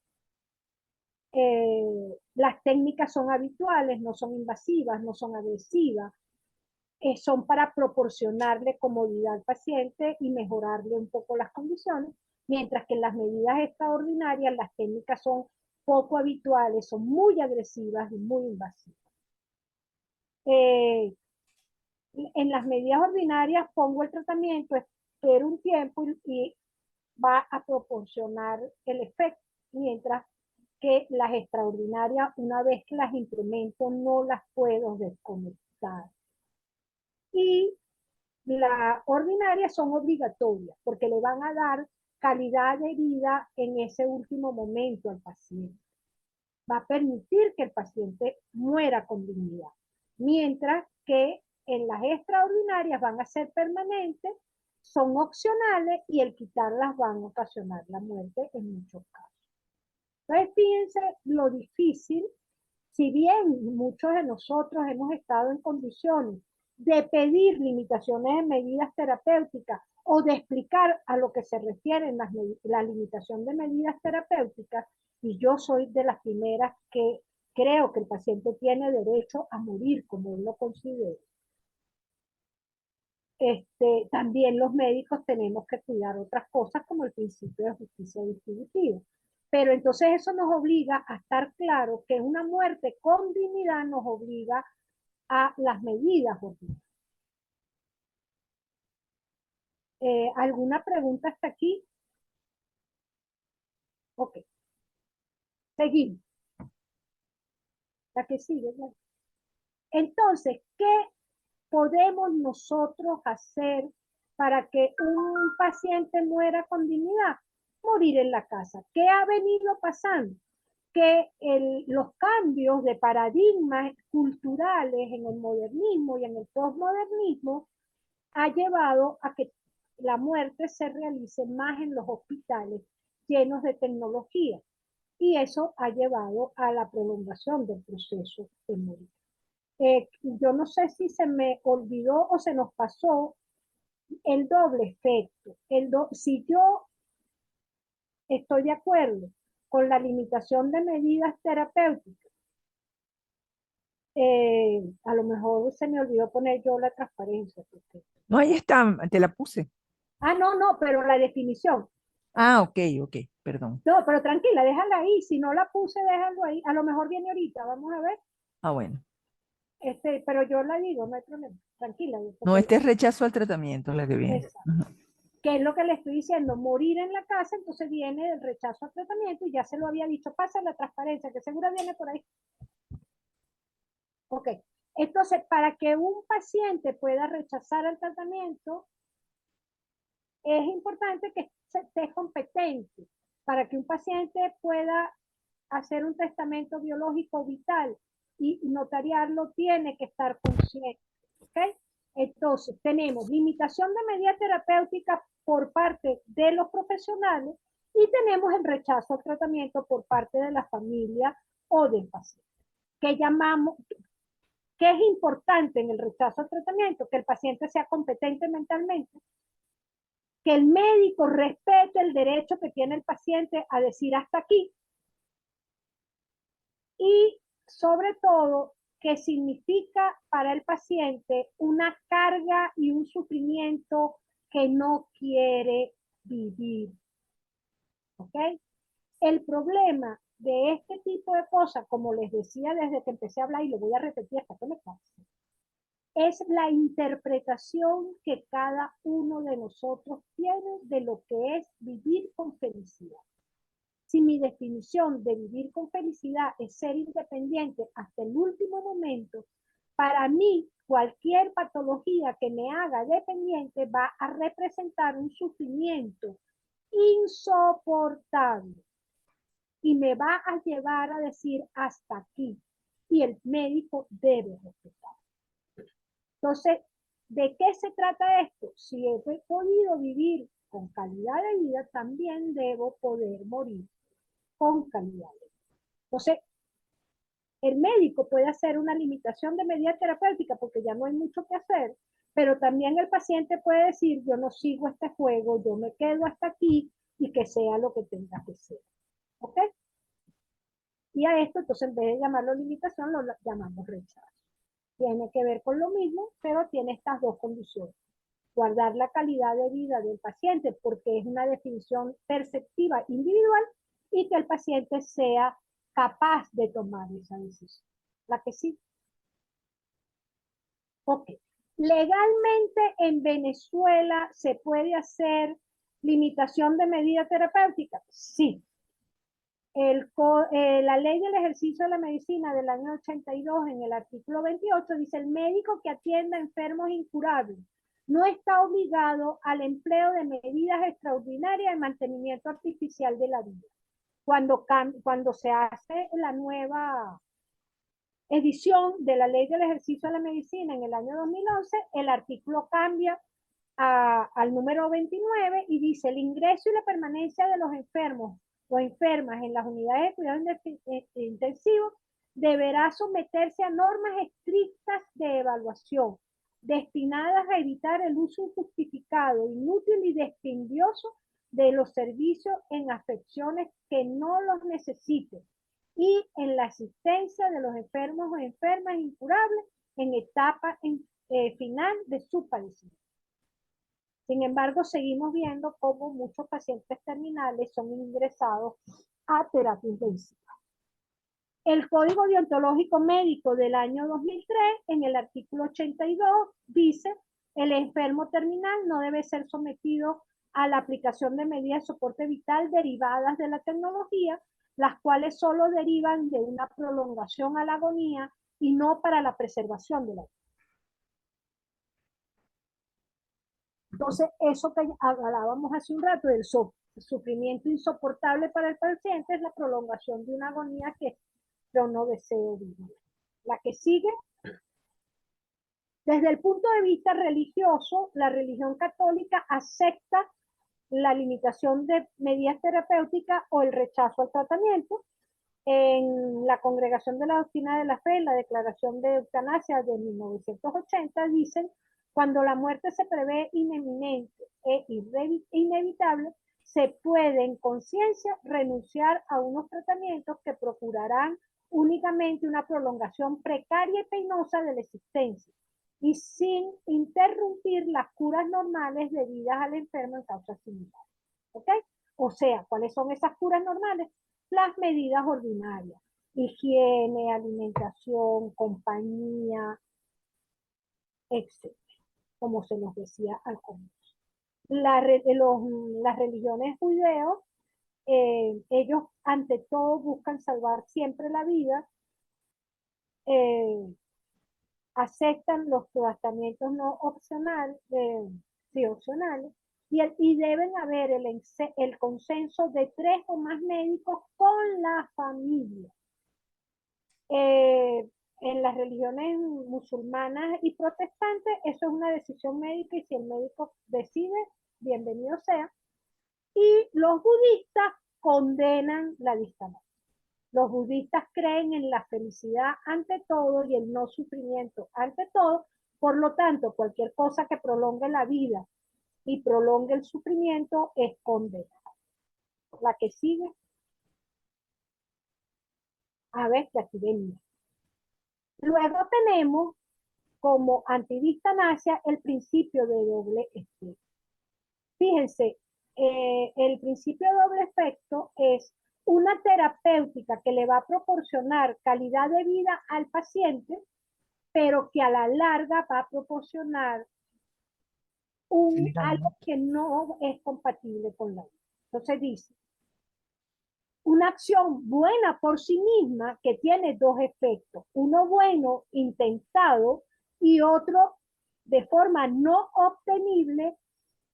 Las técnicas son habituales, no son invasivas, no son agresivas, son para proporcionarle comodidad al paciente y mejorarle un poco las condiciones, mientras que en las medidas extraordinarias las técnicas son poco habituales, son muy agresivas y muy invasivas. Eh, en las medidas ordinarias pongo el tratamiento, espero un tiempo y va a proporcionar el efecto, mientras que las extraordinarias, una vez que las implemento, no las puedo desconectar. Y las ordinarias son obligatorias porque le van a dar calidad de vida en ese último momento al paciente. Va a permitir que el paciente muera con dignidad, mientras que en las extraordinarias van a ser permanentes, son opcionales y el quitarlas van a ocasionar la muerte en muchos casos. Entonces, fíjense lo difícil, si bien muchos de nosotros hemos estado en condiciones de pedir limitaciones en medidas terapéuticas o de explicar a lo que se refieren la limitación de medidas terapéuticas, y yo soy de las primeras que creo que el paciente tiene derecho a morir como él lo considera. También los médicos tenemos que cuidar otras cosas como el principio de justicia distributiva. Pero entonces eso nos obliga a estar claro que una muerte con dignidad nos obliga a las medidas ordinarias. ¿Alguna pregunta hasta aquí? Ok, seguimos. La que sigue. ¿No? Entonces, ¿qué podemos nosotros hacer para que un paciente muera con dignidad? Morir en la casa. ¿Qué ha venido pasando? Que los cambios de paradigmas culturales en el modernismo y en el postmodernismo ha llevado a que la muerte se realice más en los hospitales llenos de tecnología, y eso ha llevado a la prolongación del proceso de morir. Yo no sé si se me olvidó o se nos pasó el doble efecto. Si yo estoy de acuerdo con la limitación de medidas terapéuticas, a lo mejor se me olvidó poner yo la transparencia. Porque... No, ahí está, te la puse. Ah, no, no, pero la definición. Ah, ok, ok, perdón. No, pero tranquila, déjala ahí. Si no la puse, déjalo ahí. A lo mejor viene ahorita, vamos a ver. Ah, bueno. Pero yo la digo, no hay problema. Tranquila, No, porque este es rechazo al tratamiento, la que viene. esa, Ajá. que es lo que le estoy diciendo, morir en la casa, entonces viene el rechazo al tratamiento y ya se lo había dicho, pasa la transparencia, que seguro viene por ahí. Ok, entonces para que un paciente pueda rechazar el tratamiento, es importante que esté competente. Para que un paciente pueda hacer un testamento biológico vital y notariarlo, tiene que estar consciente. ¿Okay? Entonces, tenemos limitación de medida terapéutica por parte de los profesionales y tenemos el rechazo al tratamiento por parte de la familia o del paciente. ¿Qué llamamos? ¿Qué es importante en el rechazo al tratamiento? Que el paciente sea competente mentalmente, que el médico respete el derecho que tiene el paciente a decir hasta aquí, y sobre todo que significa para el paciente una carga y un sufrimiento que no quiere vivir. ¿Ok? El problema de este tipo de cosas, como les decía desde que empecé a hablar, y lo voy a repetir hasta que me canse, es la interpretación que cada uno de nosotros tiene de lo que es vivir con felicidad. Si mi definición de vivir con felicidad es ser independiente hasta el último momento, para mí cualquier patología que me haga dependiente va a representar un sufrimiento insoportable y me va a llevar a decir hasta aquí. Y el médico debe respetar. Entonces, ¿de qué se trata esto? Si he podido vivir con calidad de vida, también debo poder morir con calidad de vida. Entonces, el médico puede hacer una limitación de medida terapéutica porque ya no hay mucho que hacer, pero también el paciente puede decir, yo no sigo este juego, yo me quedo hasta aquí y que sea lo que tenga que ser. ¿Ok? Y a esto, entonces, en vez de llamarlo limitación, lo llamamos rechazo. Tiene que ver con lo mismo, pero tiene estas dos condiciones. Guardar la calidad de vida del paciente, porque es una definición perceptiva individual, y que el paciente sea capaz de tomar esa decisión. La que sí. Ok. Legalmente en Venezuela se puede hacer limitación de medida terapéutica. Sí. La ley del ejercicio de la medicina del año 82, en el artículo 28, dice: el médico que atienda a enfermos incurables no está obligado al empleo de medidas extraordinarias de mantenimiento artificial de la vida. Cuando se hace la nueva edición de la ley del ejercicio de la medicina en el año 2011, el artículo cambia al número 29 y dice: el ingreso y la permanencia de los enfermos o enfermas en las unidades de cuidados intensivos deberá someterse a normas estrictas de evaluación destinadas a evitar el uso injustificado, inútil y dispendioso de los servicios en afecciones que no los necesiten, y en la asistencia de los enfermos o enfermas incurables en etapa final de su padecimiento. Sin embargo, seguimos viendo cómo muchos pacientes terminales son ingresados a terapia intensiva. El Código Deontológico Médico del año 2003, en el artículo 82, dice: el enfermo terminal no debe ser sometido a la aplicación de medidas de soporte vital derivadas de la tecnología, las cuales solo derivan de una prolongación a la agonía y no para la preservación de la vida. Entonces, eso que hablábamos hace un rato del sufrimiento insoportable para el paciente es la prolongación de una agonía que yo no deseo vivir. La que sigue: desde el punto de vista religioso, la religión católica acepta la limitación de medidas terapéuticas o el rechazo al tratamiento. En la Congregación de la Doctrina de la Fe, en la Declaración de Eutanasia de 1980, dicen: cuando la muerte se prevé inminente e inevitable, se puede en conciencia renunciar a unos tratamientos que procurarán únicamente una prolongación precaria y penosa de la existencia, y sin interrumpir las curas normales debidas al enfermo en causas similares. ¿Ok? O sea, ¿cuáles son esas curas normales? Las medidas ordinarias: higiene, alimentación, compañía, etc., como se nos decía al comienzo. Las religiones judeos, ellos ante todo buscan salvar siempre la vida, aceptan los tratamientos no opcionales, sí, opcionales, y deben haber el consenso de 3 o más médicos con la familia. En las religiones musulmanas y protestantes, eso es una decisión médica, y si el médico decide, bienvenido sea. Y los budistas condenan la distancia. Los budistas creen en la felicidad ante todo y el no sufrimiento ante todo. Por lo tanto, cualquier cosa que prolongue la vida y prolongue el sufrimiento es condenada. La que sigue. A ver, que aquí venía. Luego tenemos como antidistanasia el principio de doble especie. fíjense, el principio de doble efecto es una terapéutica que le va a proporcionar calidad de vida al paciente, pero que a la larga va a proporcionar algo que no es compatible con la vida. Entonces dice, una acción buena por sí misma que tiene dos efectos, uno bueno intentado y otro de forma no obtenible,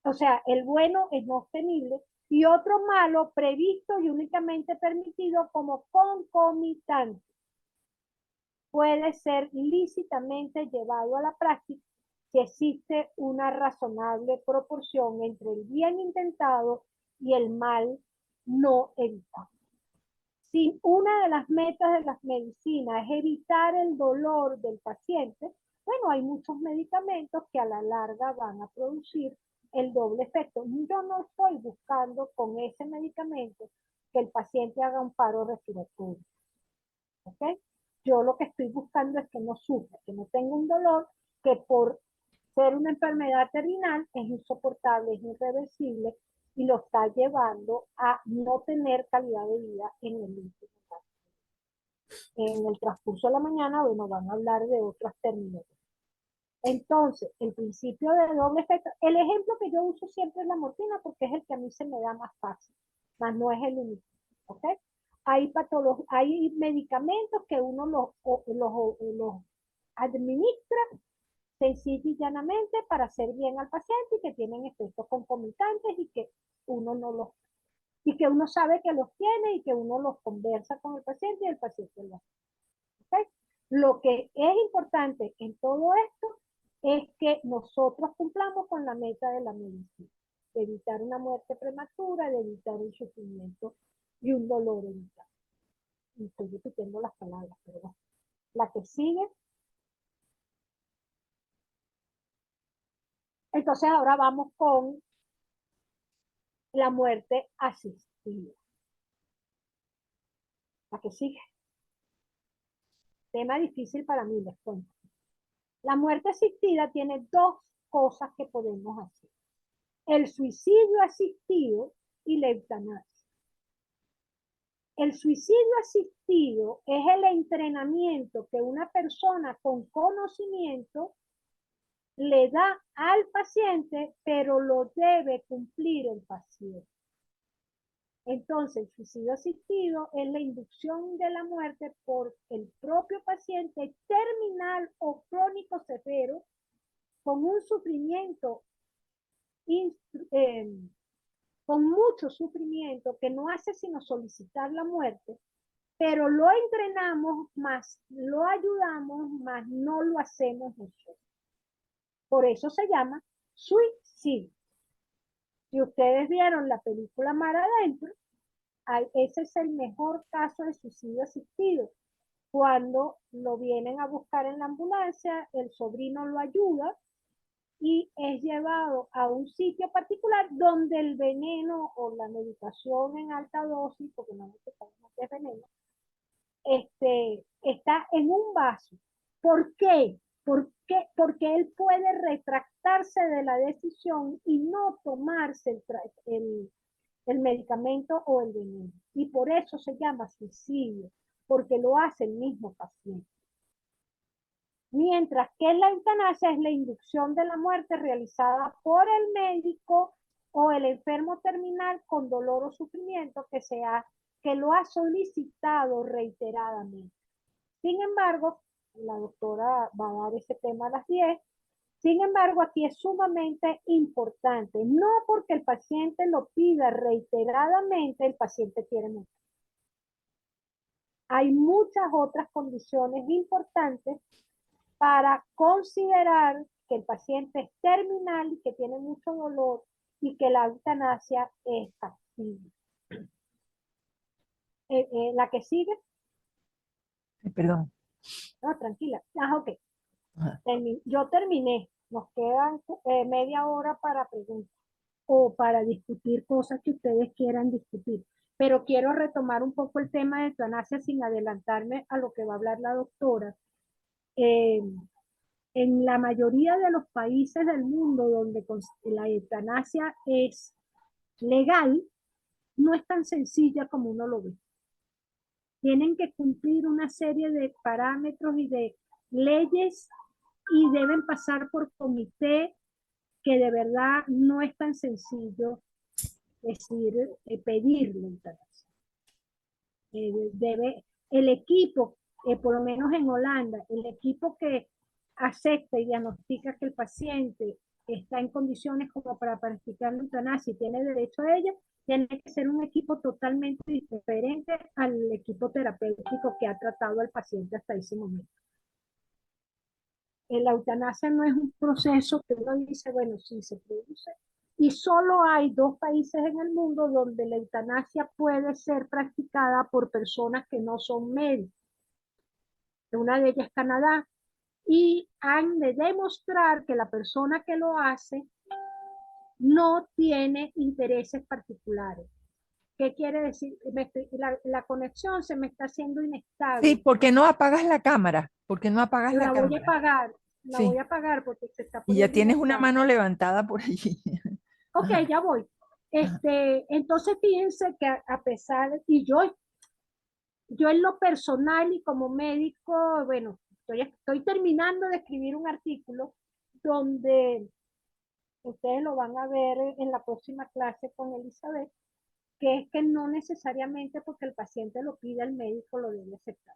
o sea, el bueno es no obtenible, y otro malo previsto y únicamente permitido como concomitante. Puede ser lícitamente llevado a la práctica si existe una razonable proporción entre el bien intentado y el mal no evitado. Si una de las metas de las medicinas es evitar el dolor del paciente, bueno, hay muchos medicamentos que a la larga van a producir el doble efecto. Yo no estoy buscando con ese medicamento que el paciente haga un paro respiratorio. ¿Ok? Yo lo que estoy buscando es que no sufra, que no tenga un dolor que por ser una enfermedad terminal es insoportable, es irreversible y lo está llevando a no tener calidad de vida en el último caso. En el transcurso de la mañana, bueno, van a hablar de otras terminologías. Entonces, el principio de doble efecto, el ejemplo que yo uso siempre es la morfina porque es el que a mí se me da más fácil, más no es el único, ¿ok? Hay medicamentos que uno los administra sencilla y llanamente para hacer bien al paciente y que tienen efectos concomitantes y que uno no los y que uno sabe que los tiene y que uno los conversa con el paciente y el paciente lo hace. ¿Okay? Lo que es importante en todo esto es que nosotros cumplamos con la meta de la medicina, de evitar una muerte prematura, de evitar un sufrimiento y un dolor evitado. Y estoy repitiendo las palabras, pero bueno. La que sigue. Entonces ahora vamos con la muerte asistida. La que sigue. Tema difícil para mí, les cuento. La muerte asistida tiene dos cosas que podemos hacer. El suicidio asistido y la eutanasia. El suicidio asistido es el entrenamiento que una persona con conocimiento le da al paciente, pero lo debe cumplir el paciente. Entonces, el suicidio asistido es la inducción de la muerte por el propio paciente terminal o crónico severo con un sufrimiento, con mucho sufrimiento que no hace sino solicitar la muerte, pero lo entrenamos más, lo ayudamos más, no lo hacemos nosotros. Por eso se llama suicidio. Si ustedes vieron la película Mar Adentro, ese es el mejor caso de suicidio asistido. Cuando lo vienen a buscar en la ambulancia, el sobrino lo ayuda y es llevado a un sitio particular donde el veneno o la medicación en alta dosis, porque no necesitamos que es veneno, está en un vaso. ¿Por qué? Porque él puede retractarse de la decisión y no tomarse el medicamento o el veneno. Y por eso se llama suicidio, porque lo hace el mismo paciente. Mientras que la eutanasia es la inducción de la muerte realizada por el médico o el enfermo terminal con dolor o sufrimiento que lo ha solicitado reiteradamente. Sin embargo, la doctora va a dar ese tema a las 10. Sin embargo, aquí es sumamente importante, no porque el paciente lo pida reiteradamente, el paciente quiere morir. Hay muchas otras condiciones importantes para considerar que el paciente es terminal y que tiene mucho dolor y que la eutanasia es factible. La que sigue. Perdón. No, tranquila. Ok. Ajá. Yo terminé. Nos quedan media hora para preguntas o para discutir cosas que ustedes quieran discutir. Pero quiero retomar un poco el tema de eutanasia sin adelantarme a lo que va a hablar la doctora. en la mayoría de los países del mundo donde la eutanasia es legal, no es tan sencilla como uno lo ve. Tienen que cumplir una serie de parámetros y de leyes y deben pasar por comité que de verdad no es tan sencillo decir, pedirlo. Debe, el equipo, por lo menos en Holanda, el equipo que acepta y diagnostica que el paciente está en condiciones como para practicar la eutanasia y tiene derecho a ella, tiene que ser un equipo totalmente diferente al equipo terapéutico que ha tratado al paciente hasta ese momento. La eutanasia no es un proceso que uno dice, bueno, sí se produce. Y solo hay 2 países en el mundo donde la eutanasia puede ser practicada por personas que no son médicos. Una de ellas es Canadá. Y han de demostrar que la persona que lo hace no tiene intereses particulares. ¿Qué quiere decir? La conexión se me está haciendo Sí, inestable. porque no apagas la cámara, porque no apagas la La voy a cámara. pagar, la voy Sí, a pagar porque se está y ya poniendo tienes una inestable. mano levantada por allí. Ok, Ajá, ya voy. ajá. Entonces fíjense que a pesar, y yo en lo personal y como médico, bueno, estoy terminando de escribir un artículo donde ustedes lo van a ver en la próxima clase con Elizabeth, que es que no necesariamente porque el paciente lo pide, el médico lo debe aceptar.